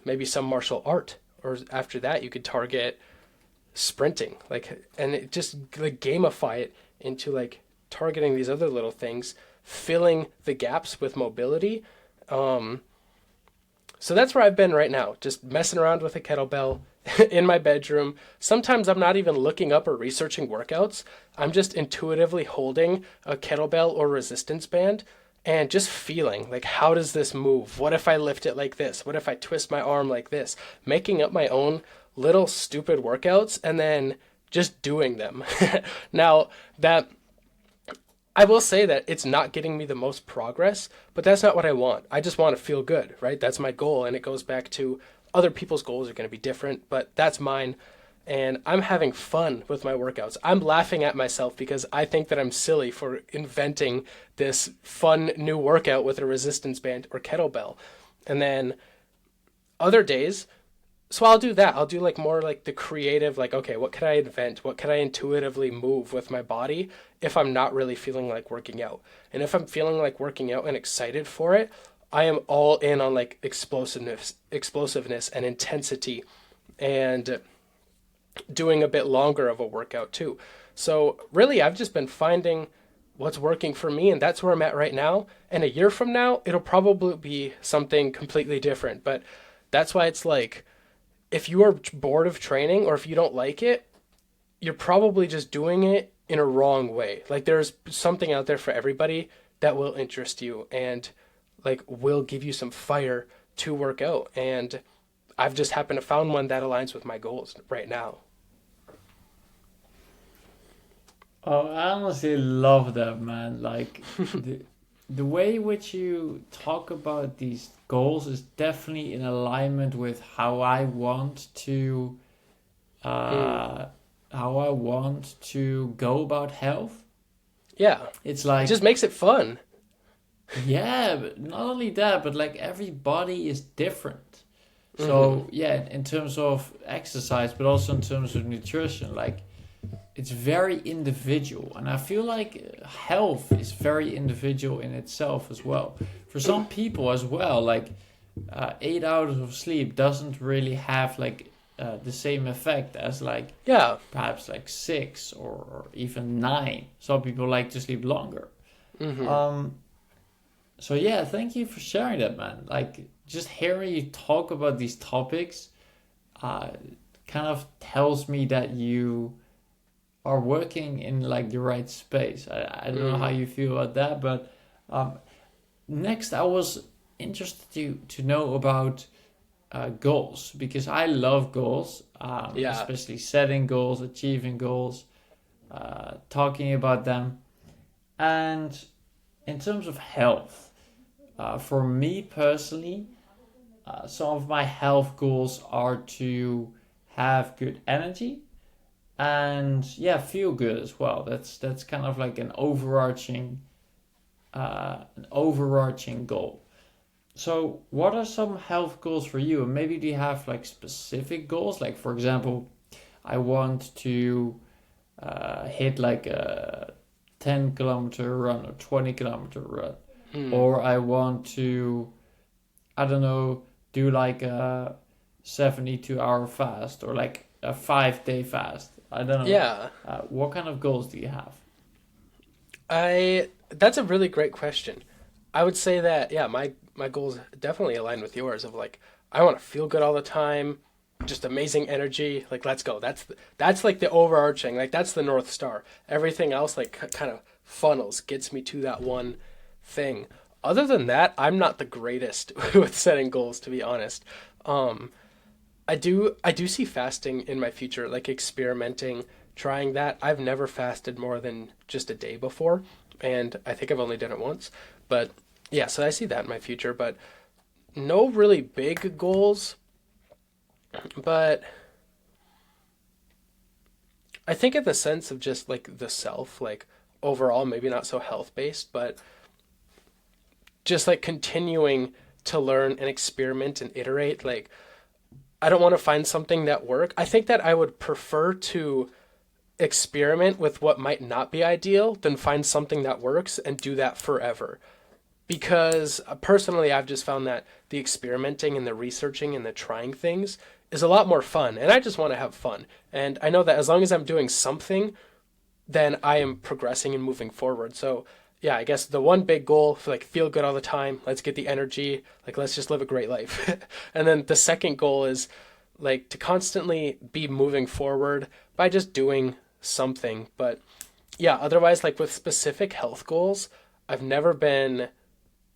[SPEAKER 2] maybe some martial art, or after that, you could target sprinting, like, and it just like gamify it into like targeting these other little things, filling the gaps with mobility. So that's where I've been right now, just messing around with a kettlebell in my bedroom. Sometimes I'm not even looking up or researching workouts. I'm just intuitively holding a kettlebell or resistance band and just feeling like, how does this move? What if I lift it like this? What if I twist my arm like this? Making up my own little stupid workouts and then just doing them. Now, that I will say that it's not getting me the most progress, but that's not what I want. I just want to feel good, right? That's my goal. And it goes back to other people's goals are going to be different, but that's mine. And I'm having fun with my workouts. I'm laughing at myself because I think that I'm silly for inventing this fun new workout with a resistance band or kettlebell. And then other days, so I'll do that. I'll do like more like the creative, like, okay, what could I invent? What could I intuitively move with my body if I'm not really feeling like working out? And if I'm feeling like working out and excited for it, I am all in on like explosiveness and intensity, and doing a bit longer of a workout too. So really, I've just been finding what's working for me, and that's where I'm at right now. And a year from now, it'll probably be something completely different. But that's why it's like, if you are bored of training or if you don't like it, you're probably just doing it in a wrong way. Like there's something out there for everybody that will interest you and like will give you some fire to work out. And I've just happened to found one that aligns with my goals right now.
[SPEAKER 1] Oh, I honestly love that, man. Like the way in which you talk about these goals is definitely in alignment with how I want to
[SPEAKER 2] Mm.
[SPEAKER 1] uh how I want to go about health.
[SPEAKER 2] Yeah.
[SPEAKER 1] It's
[SPEAKER 2] It
[SPEAKER 1] like,
[SPEAKER 2] just makes it fun.
[SPEAKER 1] yeah, but not only that, but like every body is different.
[SPEAKER 2] Hmm.
[SPEAKER 1] So yeah, in terms of exercise, but also in terms of nutrition, like it's very individual, and I feel like health is very individual in itself as well. For some people as well, like 8 hours of sleep doesn't really have like the same effect as like
[SPEAKER 2] Yeah.
[SPEAKER 1] perhaps like six or even nine. Some people like to sleep longer.
[SPEAKER 2] Hmm.
[SPEAKER 1] Um, so yeah, thank you for sharing that, man. Like just hearing you talk about these topics uh, kind of tells me that you are working in like the right space. I don't know how
[SPEAKER 2] Mm.
[SPEAKER 1] you feel about that, but um, next I was interested to know about goals, because I love goals,
[SPEAKER 2] Yeah.
[SPEAKER 1] especially setting goals, achieving goals, talking about them. And in terms of health, for me personally, some of my health goals are to have good energy and yeah, feel good as well. That's kind of like an overarching goal. So, what are some health goals for you? And maybe do you have like specific goals? Like, for example, I want to hit like a 10-kilometer run or 20-kilometer run,
[SPEAKER 2] Mm.
[SPEAKER 1] or I want to, I don't know, do like a 72-hour fast or like a 5-day fast. I don't know.
[SPEAKER 2] Yeah.
[SPEAKER 1] What kind of goals do you have?
[SPEAKER 2] I That's a really great question. I would say that yeah, my goals definitely align with yours of like I want to feel good all the time, just amazing energy. Like, let's go. That's like the overarching, like that's the North Star. Everything else like kind of funnels, gets me to that one thing. Other than that, I'm not the greatest with setting goals, to be honest. Um, I do see fasting in my future, like experimenting, trying that. I've never fasted more than just a day before, and I think I've only done it once. But yeah, so I see that in my future, but no really big goals. But I think in the sense of just like the self, like overall, maybe not so health based, but just like continuing to learn and experiment and iterate. Like, I don't want to find something that work. I think that I would prefer to experiment with what might not be ideal than find something that works and do that forever. Because personally, I've just found that the experimenting and the researching and the trying things is a lot more fun. And I just want to have fun. And I know that as long as I'm doing something, then I am progressing and moving forward. So yeah, I guess the one big goal for like feel good all the time, let's get the energy, like let's just live a great life. And then the second goal is like to constantly be moving forward by just doing something. But yeah, otherwise like with specific health goals, I've never been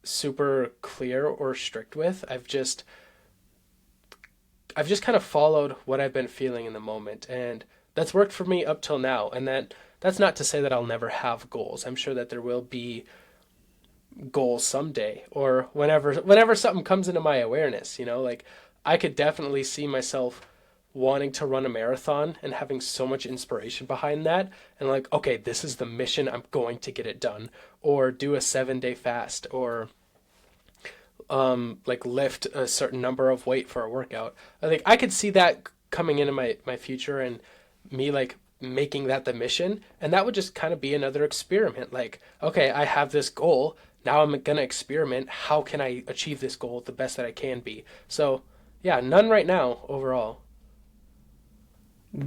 [SPEAKER 2] super clear or strict with. I've just kind of followed what I've been feeling in the moment, and that's worked for me up till now. And that's not to say that I'll never have goals. I'm sure that there will be goals someday, or whenever something comes into my awareness, like I could definitely see myself wanting to run a marathon and having so much inspiration behind that, and like, okay, this is the mission, I'm going to get it done, or do a 7-day fast, or like lift a certain number of weight for a workout. I think I could see that coming into my future, and me like making that the mission, and that would just kind of be another experiment. Like, okay, I have this goal, now I'm gonna experiment, how can I achieve this goal the best that I can be. So yeah, none right now overall.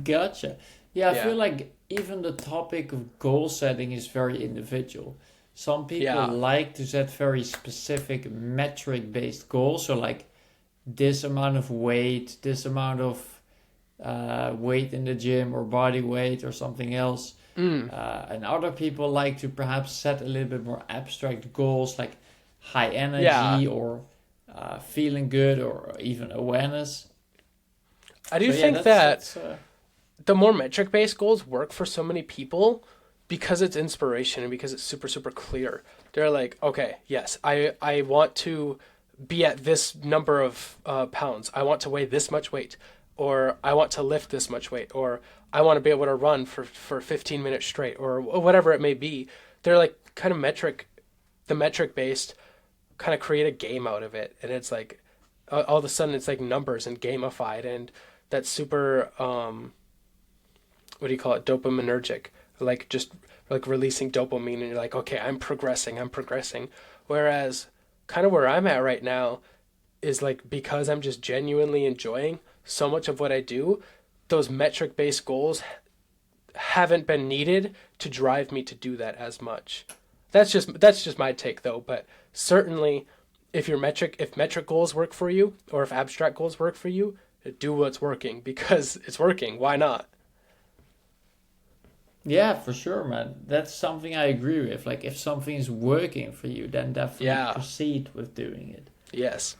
[SPEAKER 1] Gotcha. Yeah, I
[SPEAKER 2] Yeah.
[SPEAKER 1] feel like even the topic of goal setting is very individual. Some people
[SPEAKER 2] Yeah.
[SPEAKER 1] like to set very specific metric based goals, so like this amount of weight, this amount of weight in the gym or body weight or something else.
[SPEAKER 2] Mm.
[SPEAKER 1] And other people like to perhaps set a little bit more abstract goals like high
[SPEAKER 2] Yeah.
[SPEAKER 1] energy or feeling good or even awareness.
[SPEAKER 2] I
[SPEAKER 1] So
[SPEAKER 2] do
[SPEAKER 1] yeah,
[SPEAKER 2] think
[SPEAKER 1] that's
[SPEAKER 2] that
[SPEAKER 1] that's
[SPEAKER 2] the more metric based goals work for so many people because it's inspiration and because it's super super clear. They're like, okay, yes, I want to be at this number of pounds. I want to weigh this much weight, or I want to lift this much weight, or I want to be able to run for 15 minutes straight, or whatever it may be. They're like kind of the metric based kind of create a game out of it, and it's like all of a sudden it's like numbers and gamified, and that's super what do you call it, dopaminergic, like just like releasing dopamine, and you're like, okay, I'm progressing. Whereas kind of where I'm at right now is like, because I'm just genuinely enjoying so much of what I do, those metric based goals haven't been needed to drive me to do that as much. That's just my take though, but certainly if metric goals work for you, or if abstract goals work for you, do what's working because it's working. Why not?
[SPEAKER 1] Yeah, for sure, man. That's something I agree with. Like, if something is working for you, then definitely
[SPEAKER 2] Yeah.
[SPEAKER 1] proceed with doing it.
[SPEAKER 2] Yes.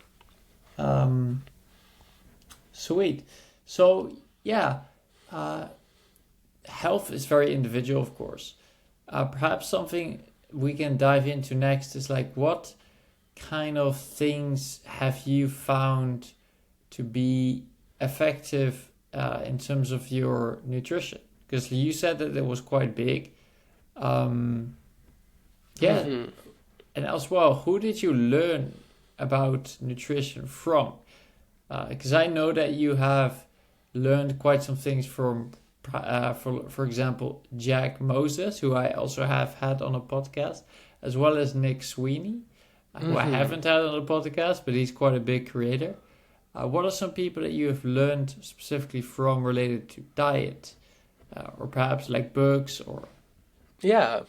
[SPEAKER 1] Um, Sweet. So, yeah, uh, health is very individual, of course. Perhaps something we can dive into next is like, what kind of things have you found to be effective in terms of your nutrition? Because you said that it was quite big. Um, yeah,
[SPEAKER 2] Hmm.
[SPEAKER 1] and as well, who did you learn about nutrition from? Because I know that you have learned quite some things from, for example, Jack Moses, who I also have had on a podcast, as well as Nick Sweeney, who I
[SPEAKER 2] Hmm.
[SPEAKER 1] haven't had on a podcast, but he's quite a big creator. What are some people that you have learned specifically from related to diet, or perhaps like books or?
[SPEAKER 2] Yeah.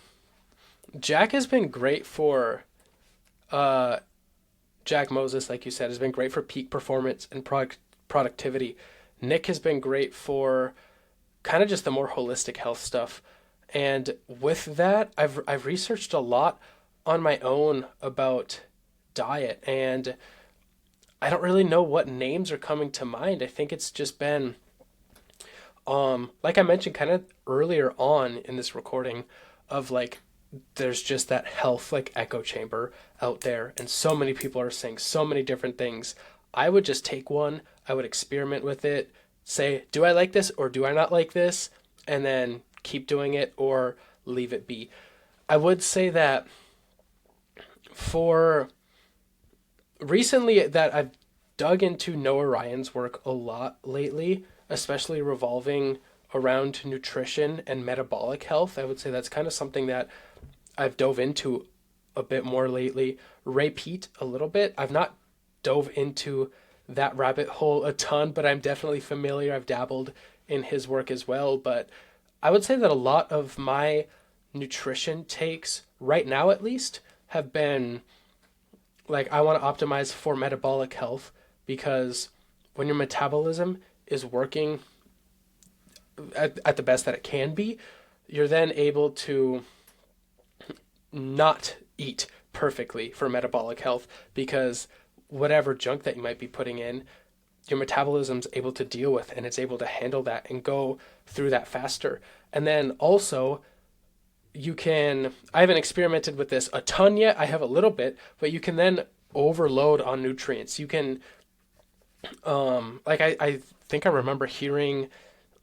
[SPEAKER 2] Jack has been great for Jack Moses, like you said, has been great for peak performance and productivity. Nick has been great for kind of just the more holistic health stuff. And with that, I've researched a lot on my own about diet, and I don't really know what names are coming to mind. I think it's just been like I mentioned kind of earlier on in this recording of like there's just that health like echo chamber out there, and so many people are saying so many different things. I would just take one, I would experiment with it, say, do I like this or do I not like this? And then keep doing it or leave it be. I would say that for recently that I've dug into Noah Ryan's work a lot lately, especially revolving around nutrition and metabolic health. I would say that's kind of something that I've dove into a bit more lately. Ray Peat a little bit. I've not dove into that rabbit hole a ton, but I'm definitely familiar. I've dabbled in his work as well. But I would say that a lot of my nutrition takes, right now at least, have been like I want to optimize for metabolic health, because when your metabolism is working at the best that it can be, you're then able to not eat perfectly for metabolic health, because whatever junk that you might be putting in, your metabolism's able to deal with, and it's able to handle that and go through that faster. And then also you can, I haven't experimented with this a ton yet, I have a little bit, but you can then overload on nutrients. You can I think I remember hearing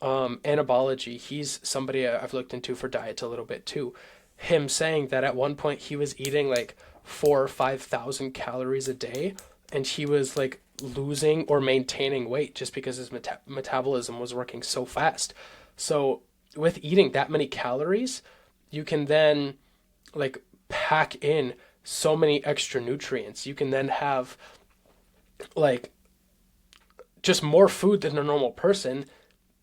[SPEAKER 2] Anabology. He's somebody I've looked into for diets a little bit too. Him saying that at one point he was eating like 4 or 5 thousand calories a day, and he was like losing or maintaining weight just because his metabolism was working so fast. So with eating that many calories, you can then like pack in so many extra nutrients. You can then have like just more food than a normal person,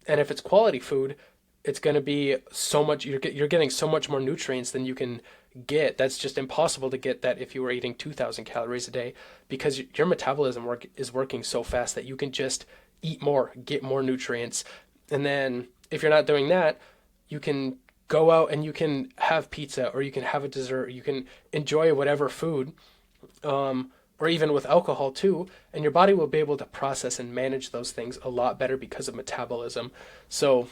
[SPEAKER 2] and if it's quality food, it's going to be so much, you're getting so much more nutrients than you can get. That's just impossible to get that if you were eating 2,000 calories a day, because your metabolism is working so fast that you can just eat more, get more nutrients. And then if you're not doing that, you can go out and you can have pizza, or you can have a dessert, or you can enjoy whatever food, or even with alcohol too, and your body will be able to process and manage those things a lot better because of metabolism. So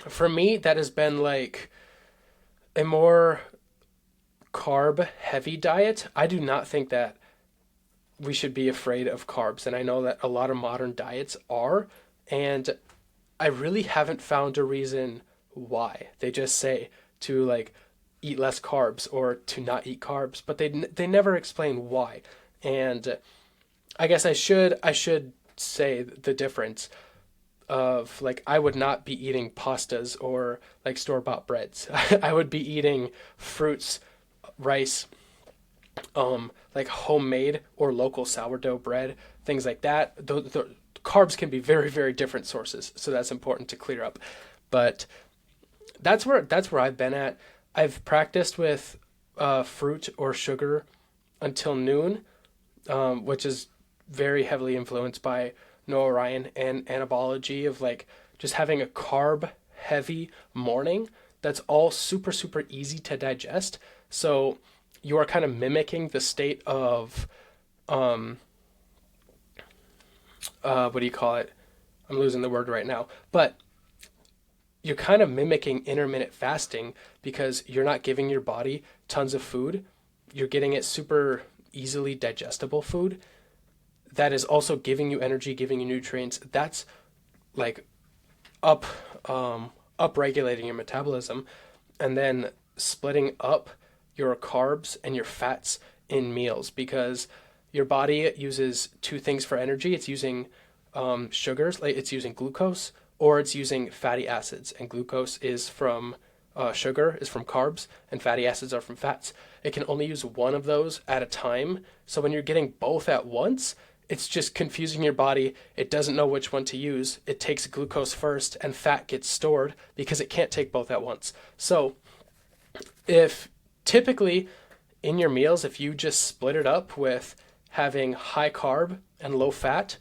[SPEAKER 2] for me, that has been like a more carb heavy diet. I do not think that we should be afraid of carbs, and I know that a lot of modern diets are, and I really haven't found a reason why. They just say to like eat less carbs or to not eat carbs, but they never explain why. And I guess I should say the difference of like I would not be eating pastas or like store-bought breads. I would be eating fruits, rice, like homemade or local sourdough bread, things like that. The carbs can be very, very different sources, so that's important to clear up. But that's where I've been at. I've practiced with fruit or sugar until noon, which is very heavily influenced by Noah Ryan and Anabology, of like just having a carb heavy morning that's all super, super easy to digest. So you are kind of mimicking the state of, what do you call it? I'm losing the word right now, but you're kind of mimicking intermittent fasting, because you're not giving your body tons of food. You're getting it super easily digestible food that is also giving you energy, giving you nutrients. That's like up regulating your metabolism, and then splitting up your carbs and your fats in meals, because your body uses two things for energy. It's using sugars, like it's using glucose, or it's using fatty acids. And glucose is from sugar, is from carbs, and fatty acids are from fats. It can only use one of those at a time. So when you're getting both at once, it's just confusing your body. It doesn't know which one to use. It takes glucose first, and fat gets stored because it can't take both at once. So if typically in your meals, if you just split it up with having high carb and low fat,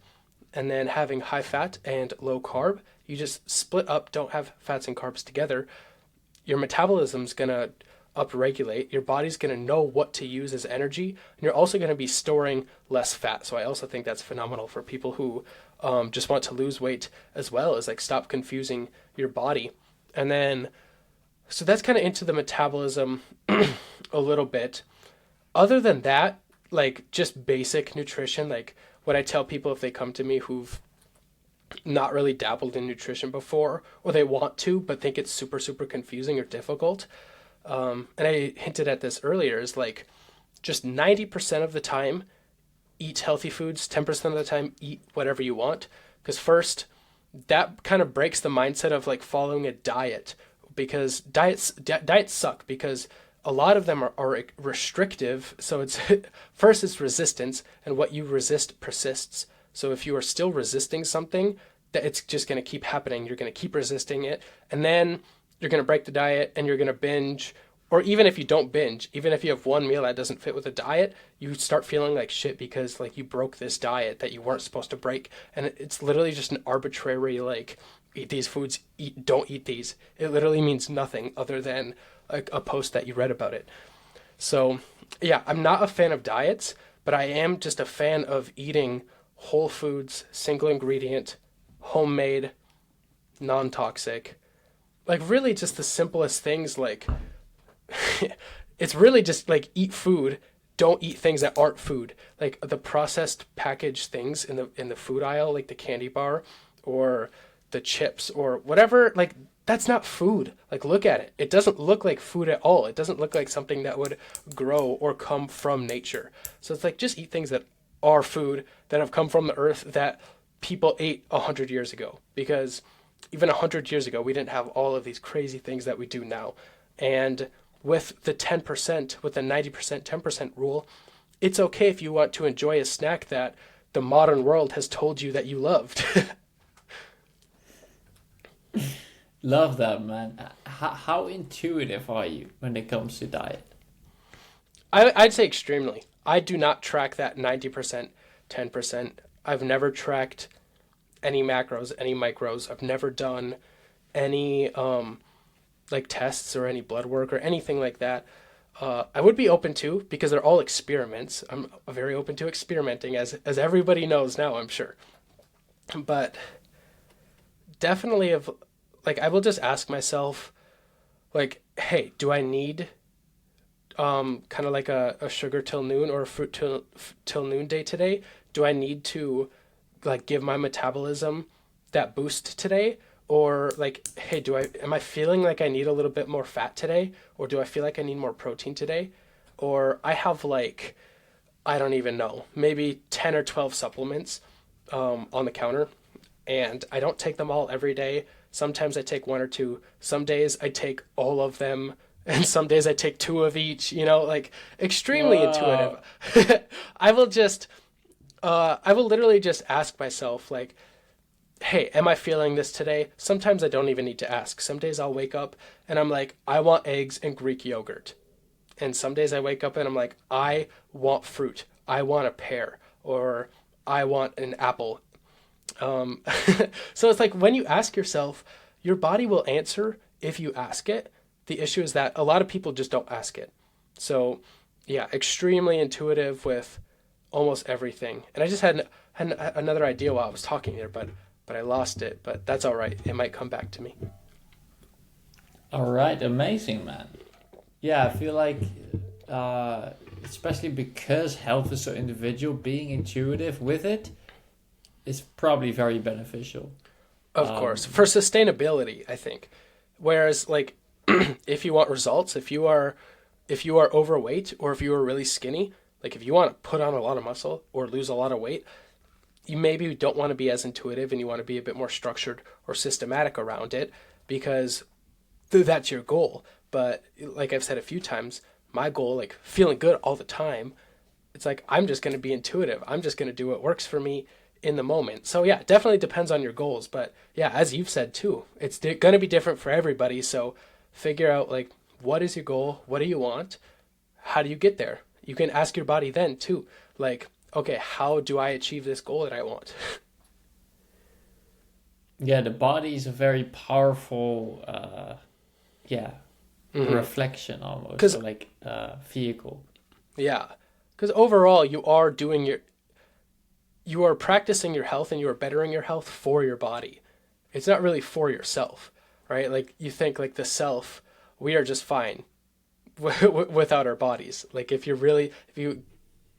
[SPEAKER 2] and then having high fat and low carb, you just split up, don't have fats and carbs together, your metabolism's going to upregulate. Your body's going to know what to use as energy, and you're also going to be storing less fat. So I also think that's phenomenal for people who just want to lose weight, as well as like stop confusing your body. And then, so that's kind of into the metabolism a little bit. Other than that, like just basic nutrition, like what I tell people if they come to me who've not really dabbled in nutrition before, or they want to but think it's super super confusing or difficult, and I hinted at this earlier, is like just 90% of the time eat healthy foods, 10% of the time eat whatever you want. Because first, that kind of breaks the mindset of like following a diet, because diets suck, because a lot of them are restrictive. So it's first it's resistance, and what you resist persists. So if you are still resisting something, that it's just going to keep happening. You're going to keep resisting it, and then you're going to break the diet and you're going to binge. Or even if you don't binge, even if you have one meal that doesn't fit with a diet, you start feeling like shit because like you broke this diet that you weren't supposed to break. And it's literally just an arbitrary like, eat these foods, don't eat these. It literally means nothing other than a post that you read about it. So yeah, I'm not a fan of diets, but I am just a fan of eating whole foods, single ingredient, homemade, non-toxic. Like really just the simplest things, like it's really just like eat food, don't eat things that aren't food. Like the processed packaged things in the food aisle, like the candy bar or the chips or whatever, like that's not food. Like look at it. It doesn't look like food at all. It doesn't look like something that would grow or come from nature. So it's like just eat things that are food, that have come from the earth, that people ate 100 years ago. Because even 100 years ago, we didn't have all of these crazy things that we do now. And with the 10%, with the 90%, 10% rule, it's okay if you want to enjoy a snack that the modern world has told you that you loved.
[SPEAKER 1] Love that, man. How intuitive are you when it comes to diet?
[SPEAKER 2] I'd say extremely. I do not track that 90%, 10%. I've never tracked any macros, any micros. I've never done any like tests or any blood work or anything like that. I would be open to, because they're all experiments. I'm very open to experimenting, as everybody knows now, I'm sure. But definitely, of like, I will just ask myself, like, hey, do I need kind of like a sugar till noon or a fruit till noon day today? Do I need to like give my metabolism that boost today? Or like, hey, am I feeling like I need a little bit more fat today? Or do I feel like I need more protein today? Or I have like, I don't even know, maybe 10 or 12 supplements on the counter, and I don't take them all every day. Sometimes I take one or two. Some days I take all of them, and some days I take two of each, like extremely
[SPEAKER 1] Wow.
[SPEAKER 2] intuitive. I will just, I will literally just ask myself, like, hey, am I feeling this today? Sometimes I don't even need to ask. Some days I'll wake up and I'm like, I want eggs and Greek yogurt. And some days I wake up and I'm like, I want fruit. I want a pear, or I want an apple. Um, so it's like when you ask yourself, your body will answer if you ask it. The issue is that a lot of people just don't ask it. So yeah, extremely intuitive with almost everything. And I just had another idea while I was talking there, but I lost it. But that's all right. It might come back to me.
[SPEAKER 1] All right, amazing, man. Yeah, I feel like, especially because health is so individual, being intuitive with it is probably very beneficial.
[SPEAKER 2] Of course, for sustainability, I think. Whereas, like, if you want results, if you are overweight, or if you are really skinny, like if you want to put on a lot of muscle or lose a lot of weight, you maybe don't want to be as intuitive, and you want to be a bit more structured or systematic around it, because that's your goal. But like I've said a few times, my goal, like feeling good all the time, it's like I'm just going to be intuitive. I'm just going to do what works for me in the moment. So yeah, it definitely depends on your goals. But yeah, as you've said too, it's going to be different for everybody. So figure out like, what is your goal? What do you want? How do you get there? You can ask your body then too, like, okay, how do I achieve this goal that I want?
[SPEAKER 1] Yeah, the body is a very powerful, yeah, reflection almost,
[SPEAKER 2] Because
[SPEAKER 1] so like vehicle.
[SPEAKER 2] yeah, because overall you are practicing your health and you are bettering your health for your body. It's not really for yourself, right? Like you think like the self, we are just fine without our bodies. Like if you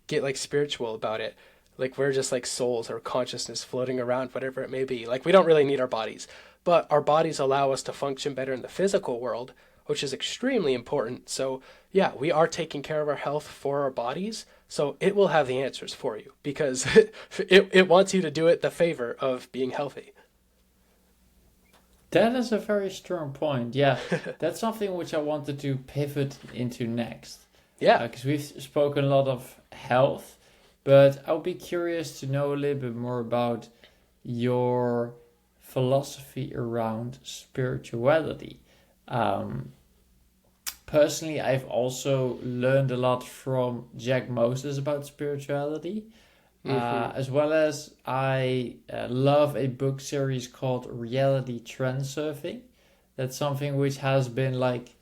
[SPEAKER 2] get like spiritual about it, like we're just like souls or consciousness floating around, whatever it may be. Like we don't really need our bodies, but our bodies allow us to function better in the physical world, which is extremely important. So yeah, we are taking care of our health for our bodies. So it will have the answers for you because it wants you to do it the favor of being healthy.
[SPEAKER 1] That is a very strong point. Yeah, that's something which I wanted to pivot into next.
[SPEAKER 2] Yeah.
[SPEAKER 1] Because we've spoken a lot of health, but I'll be curious to know a little bit more about your philosophy around spirituality. Um, Personally, I've also learned a lot from Jack Moses about spirituality,
[SPEAKER 2] Mm-hmm.
[SPEAKER 1] as well as I love a book series called Reality Transurfing. That's something which has been like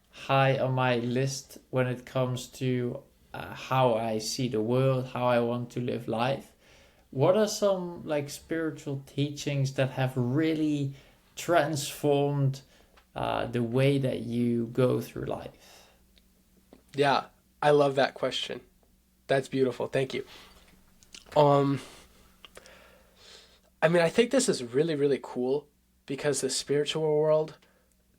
[SPEAKER 1] high on my list when it comes to how I see the world, how I want to live life. What are some like spiritual teachings that have really transformed the way that you go through life?
[SPEAKER 2] Yeah. I love that question. That's beautiful. Thank you. Um, I mean, I think this is really, really cool because the spiritual world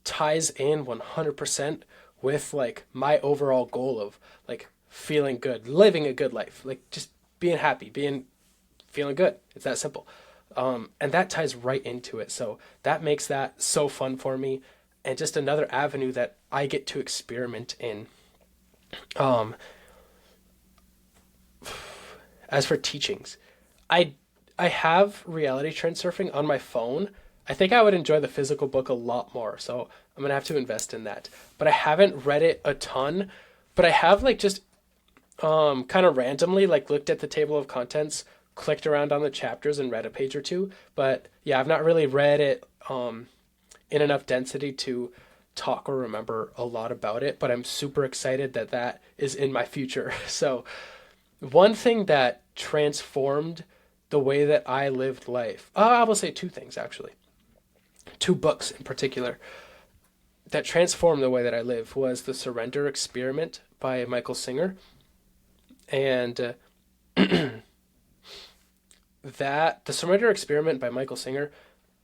[SPEAKER 2] ties in 100% with like my overall goal of like feeling good, living a good life, like just being happy, being feeling good. It's that simple. And that ties right into it. So that makes that so fun for me and just another avenue that I get to experiment in. Um, as for teachings, I I have reality transurfing on my phone. I think I would enjoy the physical book a lot more, so I'm gonna have to invest in that. But I haven't read it a ton. But I have like just kind of randomly like looked at the table of contents, clicked around on the chapters and read a page or two. But yeah, I've not really read it in enough density to talk or remember a lot about it. But I'm super excited that that is in my future. So one thing that transformed the way that I lived life, I will say two things actually, two books in particular that transformed the way that I live was The Surrender Experiment by Michael Singer. And that The Surrender Experiment by Michael Singer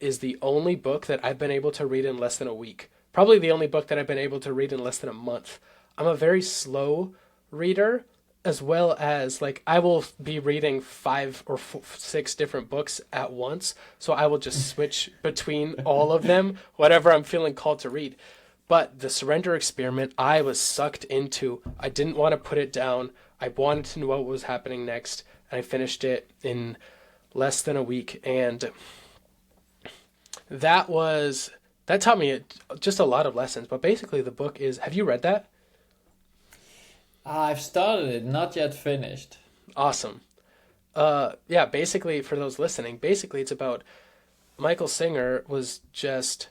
[SPEAKER 2] is the only book that I've been able to read in less than a week. Probably the only book that I've been able to read in less than a month. I'm a very slow reader, as well as like I will be reading five or six different books at once. So I will just switch between all of them, whatever I'm feeling called to read. But The Surrender Experiment, I was sucked into. I didn't want to put it down. I wanted to know what was happening next. And I finished it in less than a week. And that was that taught me just a lot of lessons. But basically, the book is. Have you read that?
[SPEAKER 1] I've started it, not yet finished.
[SPEAKER 2] Awesome. Yeah. Basically, for those listening, basically it's about Michael Singer was just.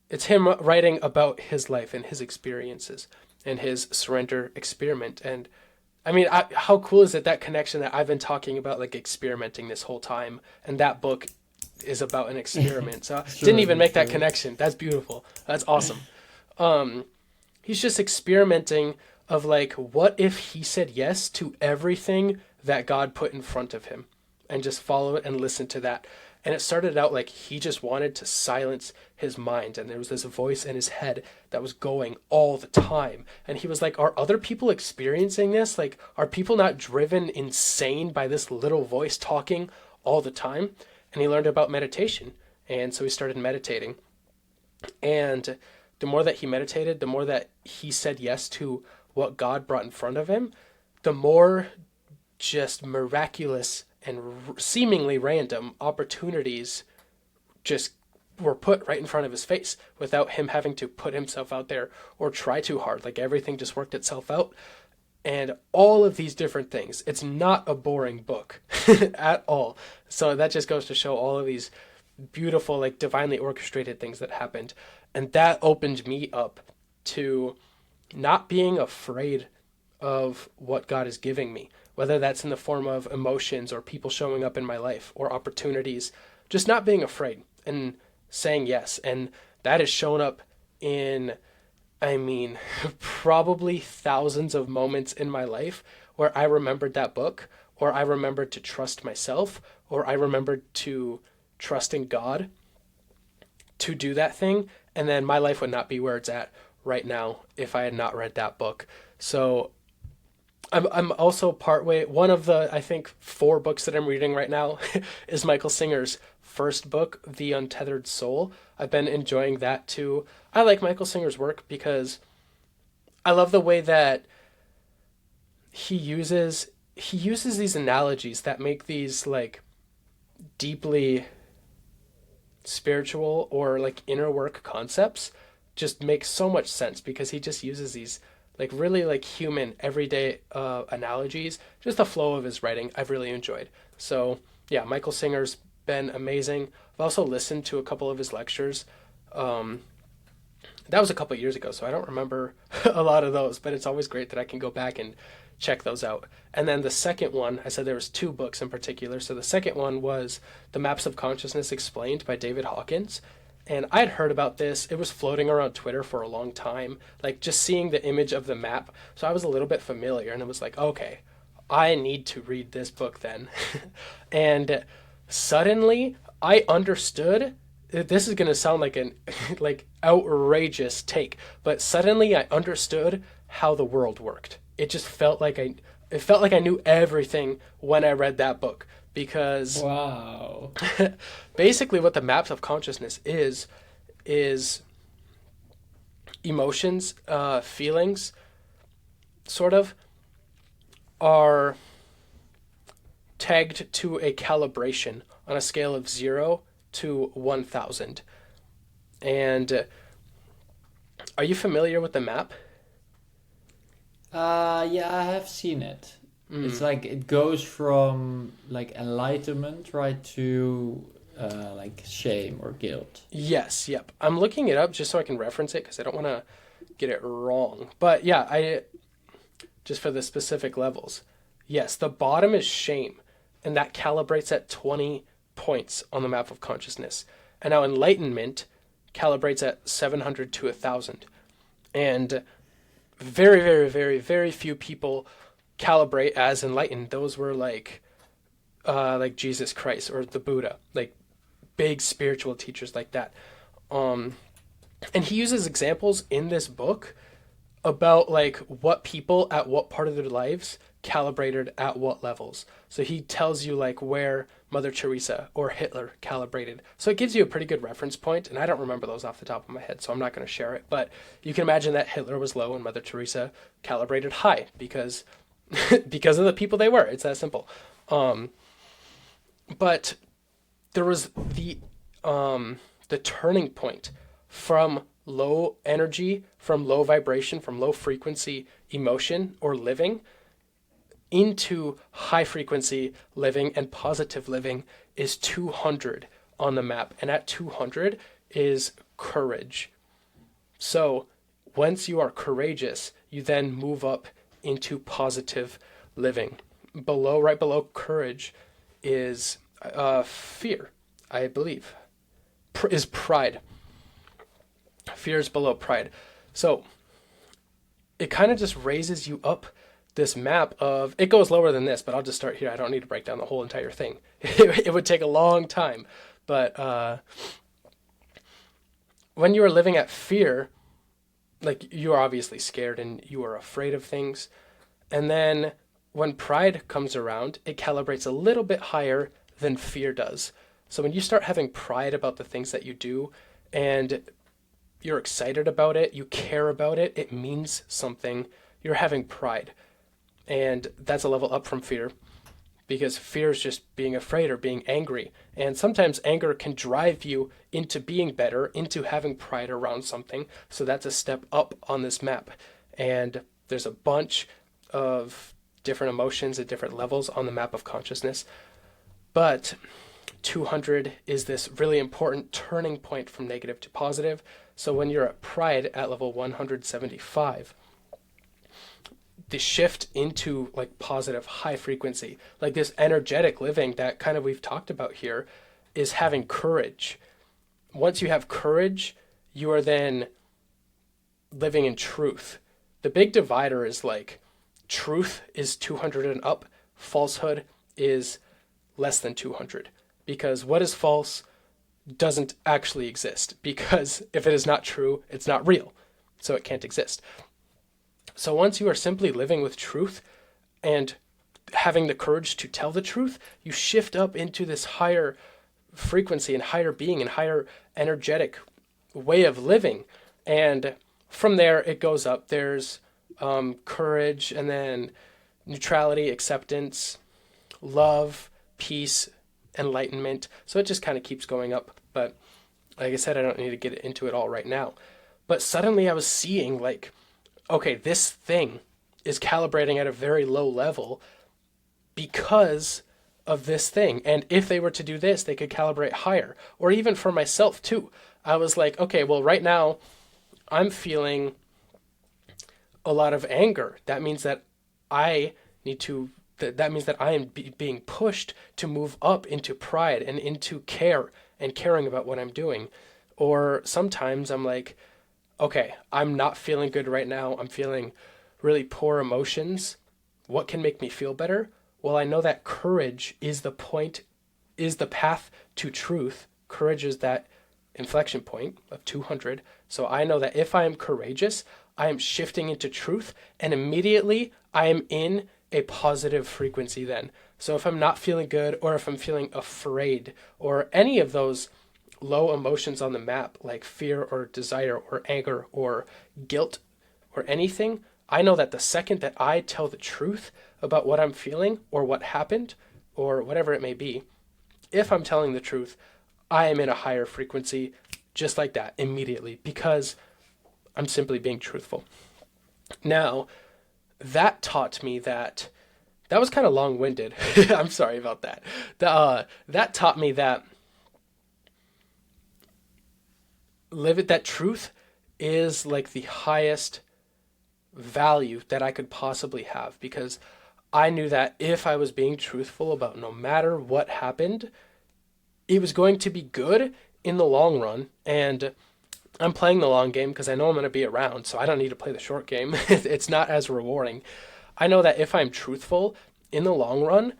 [SPEAKER 2] It's him writing about his life and his experiences and his surrender experiment. And I mean, how cool is it that connection that I've been talking about, like experimenting this whole time, and that book is about an experiment. So I didn't even
[SPEAKER 1] True,
[SPEAKER 2] make that
[SPEAKER 1] true.
[SPEAKER 2] connection. That's beautiful. That's awesome. He's just experimenting of like, what if he said yes to everything that God put in front of him and just follow it and listen to that. And it started out like he just wanted to silence his mind. And there was this voice in his head that was going all the time. And he was like, are other people experiencing this? Like, are people not driven insane by this little voice talking all the time? And he learned about meditation. And so he started meditating. And the more that he meditated, the more that he said yes to what God brought in front of him, the more just miraculous and seemingly random opportunities just were put right in front of his face without him having to put himself out there or try too hard. Like everything just worked itself out. And all of these different things. It's not a boring book at all. So that just goes to show all of these beautiful, like divinely orchestrated things that happened. And that opened me up to not being afraid of what God is giving me, whether that's in the form of emotions or people showing up in my life or opportunities, just not being afraid and saying yes. And that has shown up in, I mean, probably thousands of moments in my life where I remembered that book, or I remembered to trust myself, or I remembered to trust in God to do that thing. And then my life would not be where it's at right now if I had not read that book. So I'm also partway. One of the, I think, 4 books that I'm reading right now is Michael Singer's first book, The Untethered Soul. I've been enjoying that too. I like Michael Singer's work because I love the way that he uses these analogies that make these like deeply spiritual or like inner work concepts just make so much sense, because he just uses these like really like human everyday analogies. Just the flow of his writing I've really enjoyed. So yeah, Michael Singer's been amazing. I've also listened to a couple of his lectures. That was a couple of years ago, so I don't remember a lot of those, but it's always great that I can go back and check those out. And then the second one, I said there was 2 books in particular. So the second one was The Maps of Consciousness Explained by David Hawkins. And I'd heard about this. It was floating around Twitter for a long time, like just seeing the image of the map. So I was a little bit familiar, and it was like, okay, I need to read this book then. And suddenly I understood. This is going to sound like an like outrageous take, but suddenly I understood how the world worked. It just felt like I knew everything when I read that book, because
[SPEAKER 1] Wow.
[SPEAKER 2] basically what the maps of consciousness is emotions, feelings, sort of, are tagged to a calibration on a scale of 0 to 1,000. And are you familiar with the map?
[SPEAKER 1] Yeah, I have seen it. It's like it goes from like enlightenment, right, to like shame or guilt.
[SPEAKER 2] Yes, yep. I'm looking it up just so I can reference it because I don't want to get it wrong. But yeah, I just for the specific levels. Yes, the bottom is shame, and that calibrates at 20 points on the map of consciousness. And now enlightenment calibrates at 700 to 1,000. And very, very, very, very few people calibrate as enlightened. Those were like Jesus Christ or the Buddha, like big spiritual teachers like that. And he uses examples in this book about like what people at what part of their lives calibrated at what levels. So he tells you like where Mother Teresa or Hitler calibrated. So it gives you a pretty good reference point, and I don't remember those off the top of my head, so I'm not going to share it. But you can imagine that Hitler was low and Mother Teresa calibrated high because because of the people they were. It's that simple. But there was the turning point from low energy, from low vibration, from low frequency emotion or living into high frequency living and positive living is 200 on the map. And at 200 is courage. So once you are courageous, you then move up into positive living. Right below courage is fear, I believe, is pride. Fear is below pride. So it kind of just raises you up this map of, it goes lower than this, but I'll just start here. I don't need to break down the whole entire thing. It would take a long time. But when you are living at fear, like you are obviously scared and you are afraid of things. And then when pride comes around, it calibrates a little bit higher than fear does. So when you start having pride about the things that you do and you're excited about it, you care about it, it means something, you're having pride. And that's a level up from fear, because fear is just being afraid or being angry. And sometimes anger can drive you into being better, into having pride around something. So that's a step up on this map. And there's a bunch of different emotions at different levels on the map of consciousness. But 200 is this really important turning point from negative to positive. So when you're at pride at level 175, the shift into like positive high frequency, like this energetic living that kind of we've talked about here, is having courage. Once you have courage, you are then living in truth. The big divider is like truth is 200 and up, falsehood is less than 200. Because what is false doesn't actually exist. Because if it is not true, it's not real. So it can't exist. So once you are simply living with truth and having the courage to tell the truth, you shift up into this higher frequency and higher being and higher energetic way of living. And from there, it goes up. There's courage, and then neutrality, acceptance, love, peace, enlightenment. So it just kind of keeps going up. But like I said, I don't need to get into it all right now. But suddenly I was seeing like, okay, this thing is calibrating at a very low level because of this thing. And if they were to do this, they could calibrate higher. Or even for myself too. I was like, okay, well, right now I'm feeling a lot of anger. That means that I need to, that means that I am being pushed to move up into pride and into care and caring about what I'm doing. Or sometimes I'm like, okay, I'm not feeling good right now. I'm feeling really poor emotions. What can make me feel better? Well, I know that courage is the point, is the path to truth. Courage is that inflection point of 200. So I know that if I am courageous, I am shifting into truth, and immediately I am in a positive frequency then. So if I'm not feeling good, or if I'm feeling afraid, or any of those low emotions on the map, like fear or desire or anger or guilt or anything, I know that the second that I tell the truth about what I'm feeling or what happened or whatever it may be, if I'm telling the truth, I am in a higher frequency just like that immediately because I'm simply being truthful. Now, that taught me that was kind of long-winded. I'm sorry about that. That taught me that that truth is like the highest value that I could possibly have, because I knew that if I was being truthful about no matter what happened, it was going to be good in the long run. And I'm playing the long game because I know I'm going to be around, so I don't need to play the short game. It's not as rewarding. I know that if I'm truthful in the long run,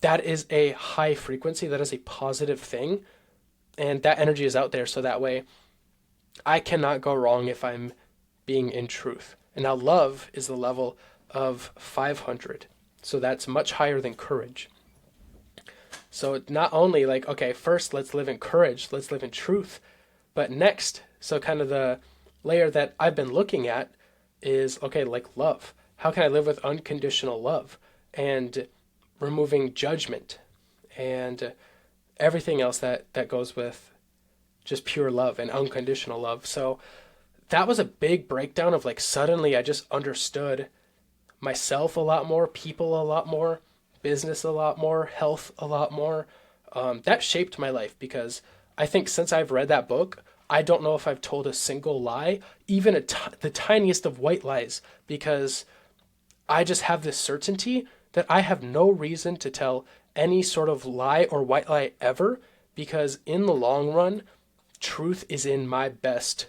[SPEAKER 2] that is a high frequency, that is a positive thing, and that energy is out there, so that way I cannot go wrong if I'm being in truth. And now love is the level of 500, so that's much higher than courage. So it's not only like, okay, first let's live in courage, let's live in truth, but next, so kind of the layer that I've been looking at is, okay, like love. How can I live with unconditional love and removing judgment and everything else that goes with just pure love and unconditional love? So that was a big breakdown of like, suddenly I just understood myself a lot more, people a lot more, business a lot more, health a lot more. That shaped my life because I think since I've read that book, I don't know if I've told a single lie, even the tiniest of white lies, because I just have this certainty that I have no reason to tell any sort of lie or white lie ever, because in the long run, truth is in my best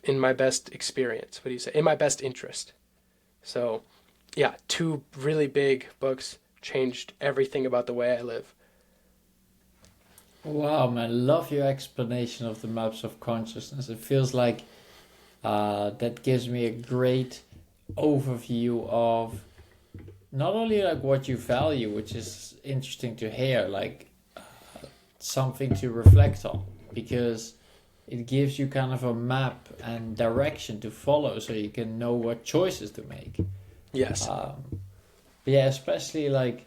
[SPEAKER 2] experience. What do you say? In my best interest. So, yeah, 2 really big books changed everything about the way I live.
[SPEAKER 1] Wow, man, love your explanation of the maps of consciousness. It feels like that gives me a great overview of not only like what you value, which is interesting to hear, like something to reflect on, because it gives you kind of a map and direction to follow so you can know what choices to make.
[SPEAKER 2] Yes.
[SPEAKER 1] But yeah, especially like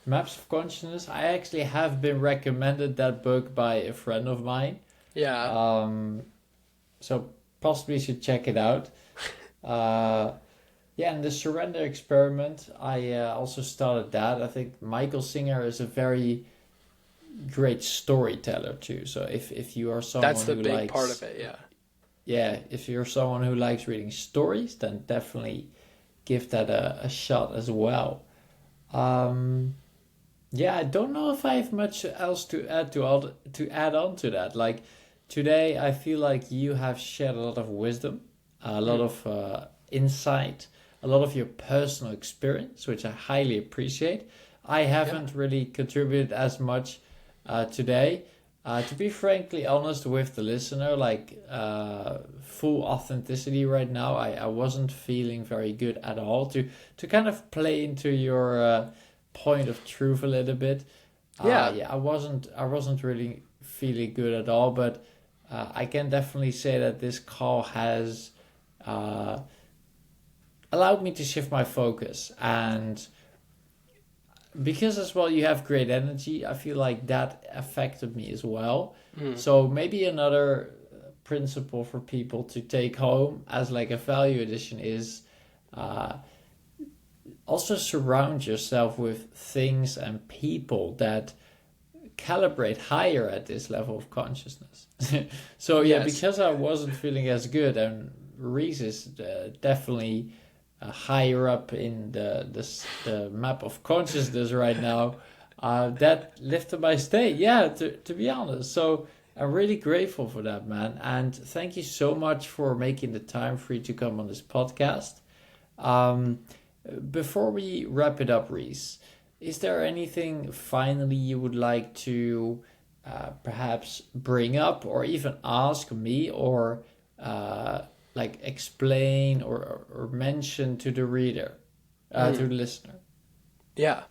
[SPEAKER 1] Maps of Consciousness. I actually have been recommended that book by a friend of mine.
[SPEAKER 2] Yeah.
[SPEAKER 1] So possibly should check it out. Yeah, and the Surrender Experiment, I also started that. I think Michael Singer is a very great storyteller too. So if you are
[SPEAKER 2] That's
[SPEAKER 1] someone
[SPEAKER 2] the
[SPEAKER 1] who
[SPEAKER 2] big part of
[SPEAKER 1] likes,
[SPEAKER 2] it, yeah.
[SPEAKER 1] yeah, if you're someone who likes reading stories, then definitely give that a shot as well. Um, yeah, I don't know if I have much else to add to add on to that. Like today, I feel like you have shared a lot of wisdom, a lot
[SPEAKER 2] Mm,
[SPEAKER 1] of insight, a lot of your personal experience, which I highly appreciate. I
[SPEAKER 2] yeah.
[SPEAKER 1] haven't really contributed as much today. To be frankly honest with the listener, like full authenticity right now, I wasn't feeling very good at all. To kind of play into your point of truth a little bit.
[SPEAKER 2] Yeah.
[SPEAKER 1] Yeah, I wasn't really feeling good at all, but I can definitely say that this call has uh, allowed me to shift my focus, and because as well you have great energy, I feel like that affected me as well.
[SPEAKER 2] Mm,
[SPEAKER 1] So maybe another principle for people to take home as like a value addition is uh, also surround yourself with things and people that calibrate higher at this level of consciousness. So yeah,
[SPEAKER 2] yes.
[SPEAKER 1] because I wasn't feeling as good, and Reese is definitely higher up in the map of consciousness right now. That lifted my state. Yeah, to be honest. So I'm really grateful for that, man. And thank you so much for making the time for you to come on this podcast. Um, Before we wrap it up, Reese, is there anything finally you would like to perhaps bring up or even ask me or uh, like explain or mention to the reader, to
[SPEAKER 2] Mm,
[SPEAKER 1] the listener?
[SPEAKER 2] yeah.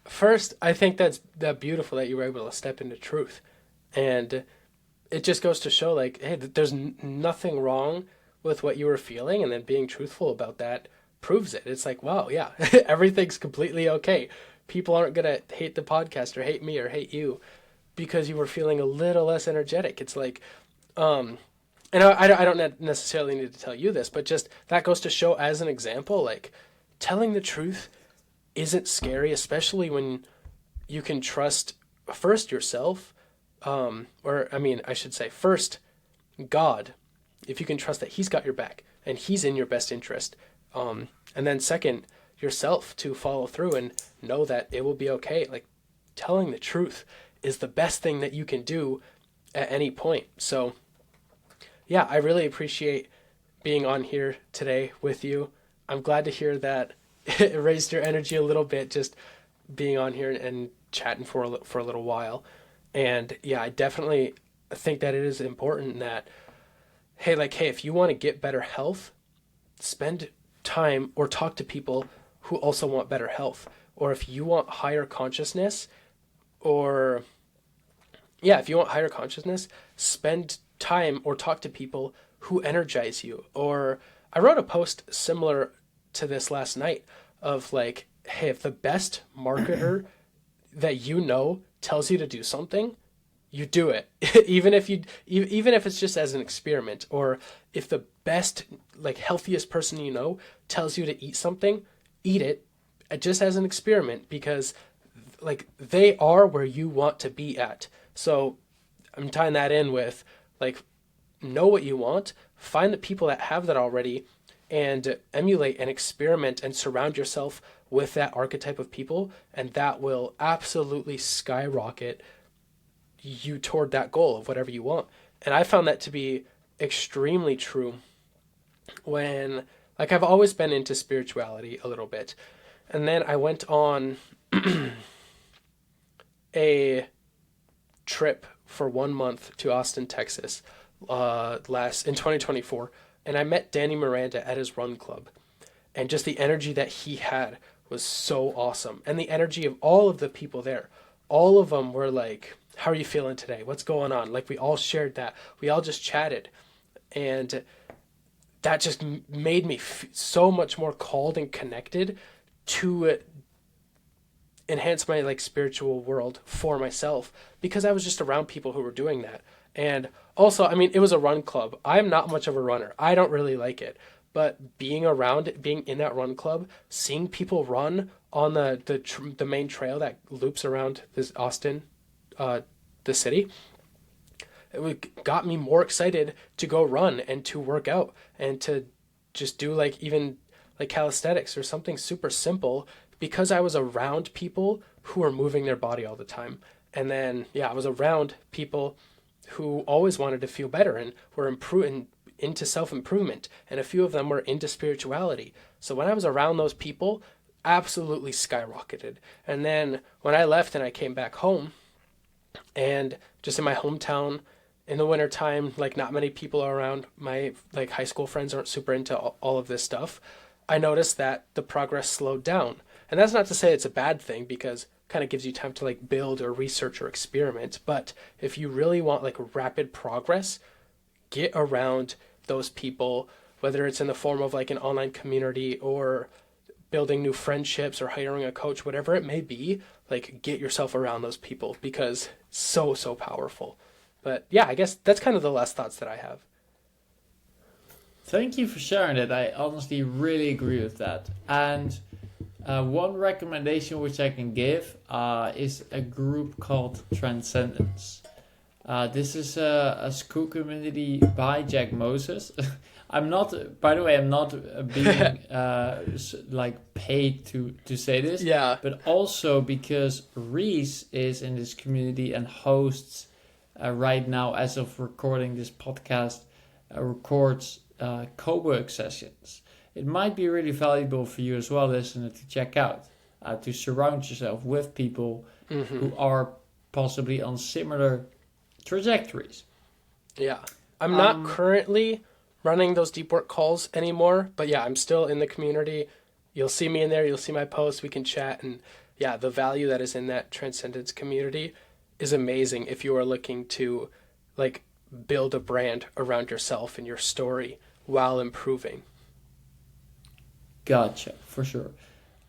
[SPEAKER 2] First, I think that beautiful that you were able to step into truth. And it just goes to show like, hey, there's nothing wrong with what you were feeling, and then being truthful about that proves it. It's like, wow, yeah, everything's completely okay. People aren't gonna hate the podcast or hate me or hate you because you were feeling a little less energetic. It's like, um, and I don't necessarily need to tell you this, but just that goes to show as an example, like telling the truth isn't scary, especially when you can trust first yourself, or I mean, I should say first God, if you can trust that He's got your back and He's in your best interest, and then second yourself to follow through and know that it will be okay. Like telling the truth is the best thing that you can do at any point. So yeah, I really appreciate being on here today with you. I'm glad to hear that it raised your energy a little bit just being on here and chatting for a little while. And yeah, I definitely think that it is important that hey, if you want to get better health, spend time or talk to people who also want better health. Or if you want higher consciousness, or yeah, if you want higher consciousness, spend time or talk to people who energize you. Or I wrote a post similar to this last night of like, hey, if the best marketer that you know tells you to do something, you do it. Even if it's just as an experiment, or if the best like healthiest person you know tells you to eat something, eat it just as an experiment because like they are where you want to be at. So I'm tying that in with like know what you want, find the people that have that already, and emulate and experiment and surround yourself with that archetype of people, and that will absolutely skyrocket you toward that goal of whatever you want. And I found that to be extremely true when like I've always been into spirituality a little bit. And then I went on a trip for 1 month to Austin, Texas, last in 2024, and I met Danny Miranda at his run club, and just the energy that he had was so awesome, and the energy of all of the people there, all of them were like, "How are you feeling today? What's going on?" Like we all shared that, we all just chatted, and that just made me so much more called and connected to enhance my like spiritual world for myself because I was just around people who were doing that. And also, I mean, it was a run club. I'm not much of a runner. I don't really like it. But being around it, being in that run club, seeing people run on the main trail that loops around this Austin the city, got me more excited to go run and to work out and to just do like even like calisthenics or something super simple, because I was around people who were moving their body all the time. And then, yeah, I was around people who always wanted to feel better and were improving into self-improvement. And a few of them were into spirituality. So when I was around those people, absolutely skyrocketed. And then when I left and I came back home, and just in my hometown in the wintertime, like not many people are around. My like high school friends aren't super into all of this stuff. I noticed that the progress slowed down. And that's not to say it's a bad thing, because it kind of gives you time to like build or research or experiment. But if you really want like rapid progress, get around those people, whether it's in the form of like an online community or building new friendships or hiring a coach, whatever it may be, like get yourself around those people, because so powerful. But yeah, I guess that's kind of the last thoughts that I have.
[SPEAKER 1] Thank you for sharing that. I honestly really agree with that. And one recommendation which I can give is a group called Transcendence. This is a school community by Jack Moses. I'm not, by the way, I'm not being like paid to say this.
[SPEAKER 2] Yeah.
[SPEAKER 1] But also because Reese is in this community and hosts right now, as of recording this podcast, records co-work sessions. It might be really valuable for you as well, listener, to check out, to surround yourself with people who are possibly on similar trajectories.
[SPEAKER 2] Yeah. I'm not currently running those deep work calls anymore, but yeah, I'm still in the community. You'll see me in there. You'll see my posts. We can chat. And yeah, the value that is in that Transcendence community is amazing if you are looking to like build a brand around yourself and your story while improving.
[SPEAKER 1] Gotcha, for sure.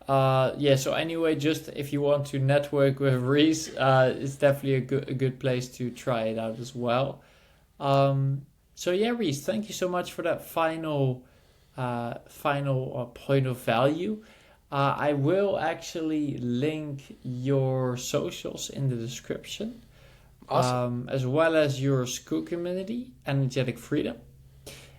[SPEAKER 1] Yeah, so anyway, just if you want to network with Reese, it's definitely a good place to try it out as well. So yeah, Reese, thank you so much for that final point of value. I will actually link your socials in the description.
[SPEAKER 2] Awesome.
[SPEAKER 1] As well as your school community, Energetic Freedom.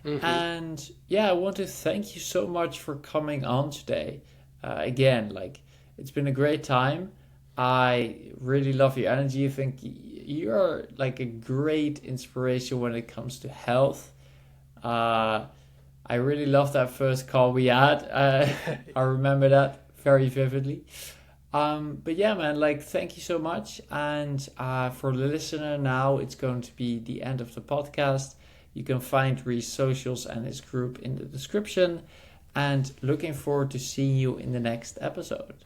[SPEAKER 1] And yeah, I want to thank you so much for coming on today. Again, like, it's been a great time. I really love your energy. I think you're like a great inspiration when it comes to health. I really love that first call we had. I remember that very vividly. But yeah, man, like, thank you so much. And for the listener now, it's going to be the end of the podcast. You can find Reese's socials and his group in the description. And looking forward to seeing you in the next episode.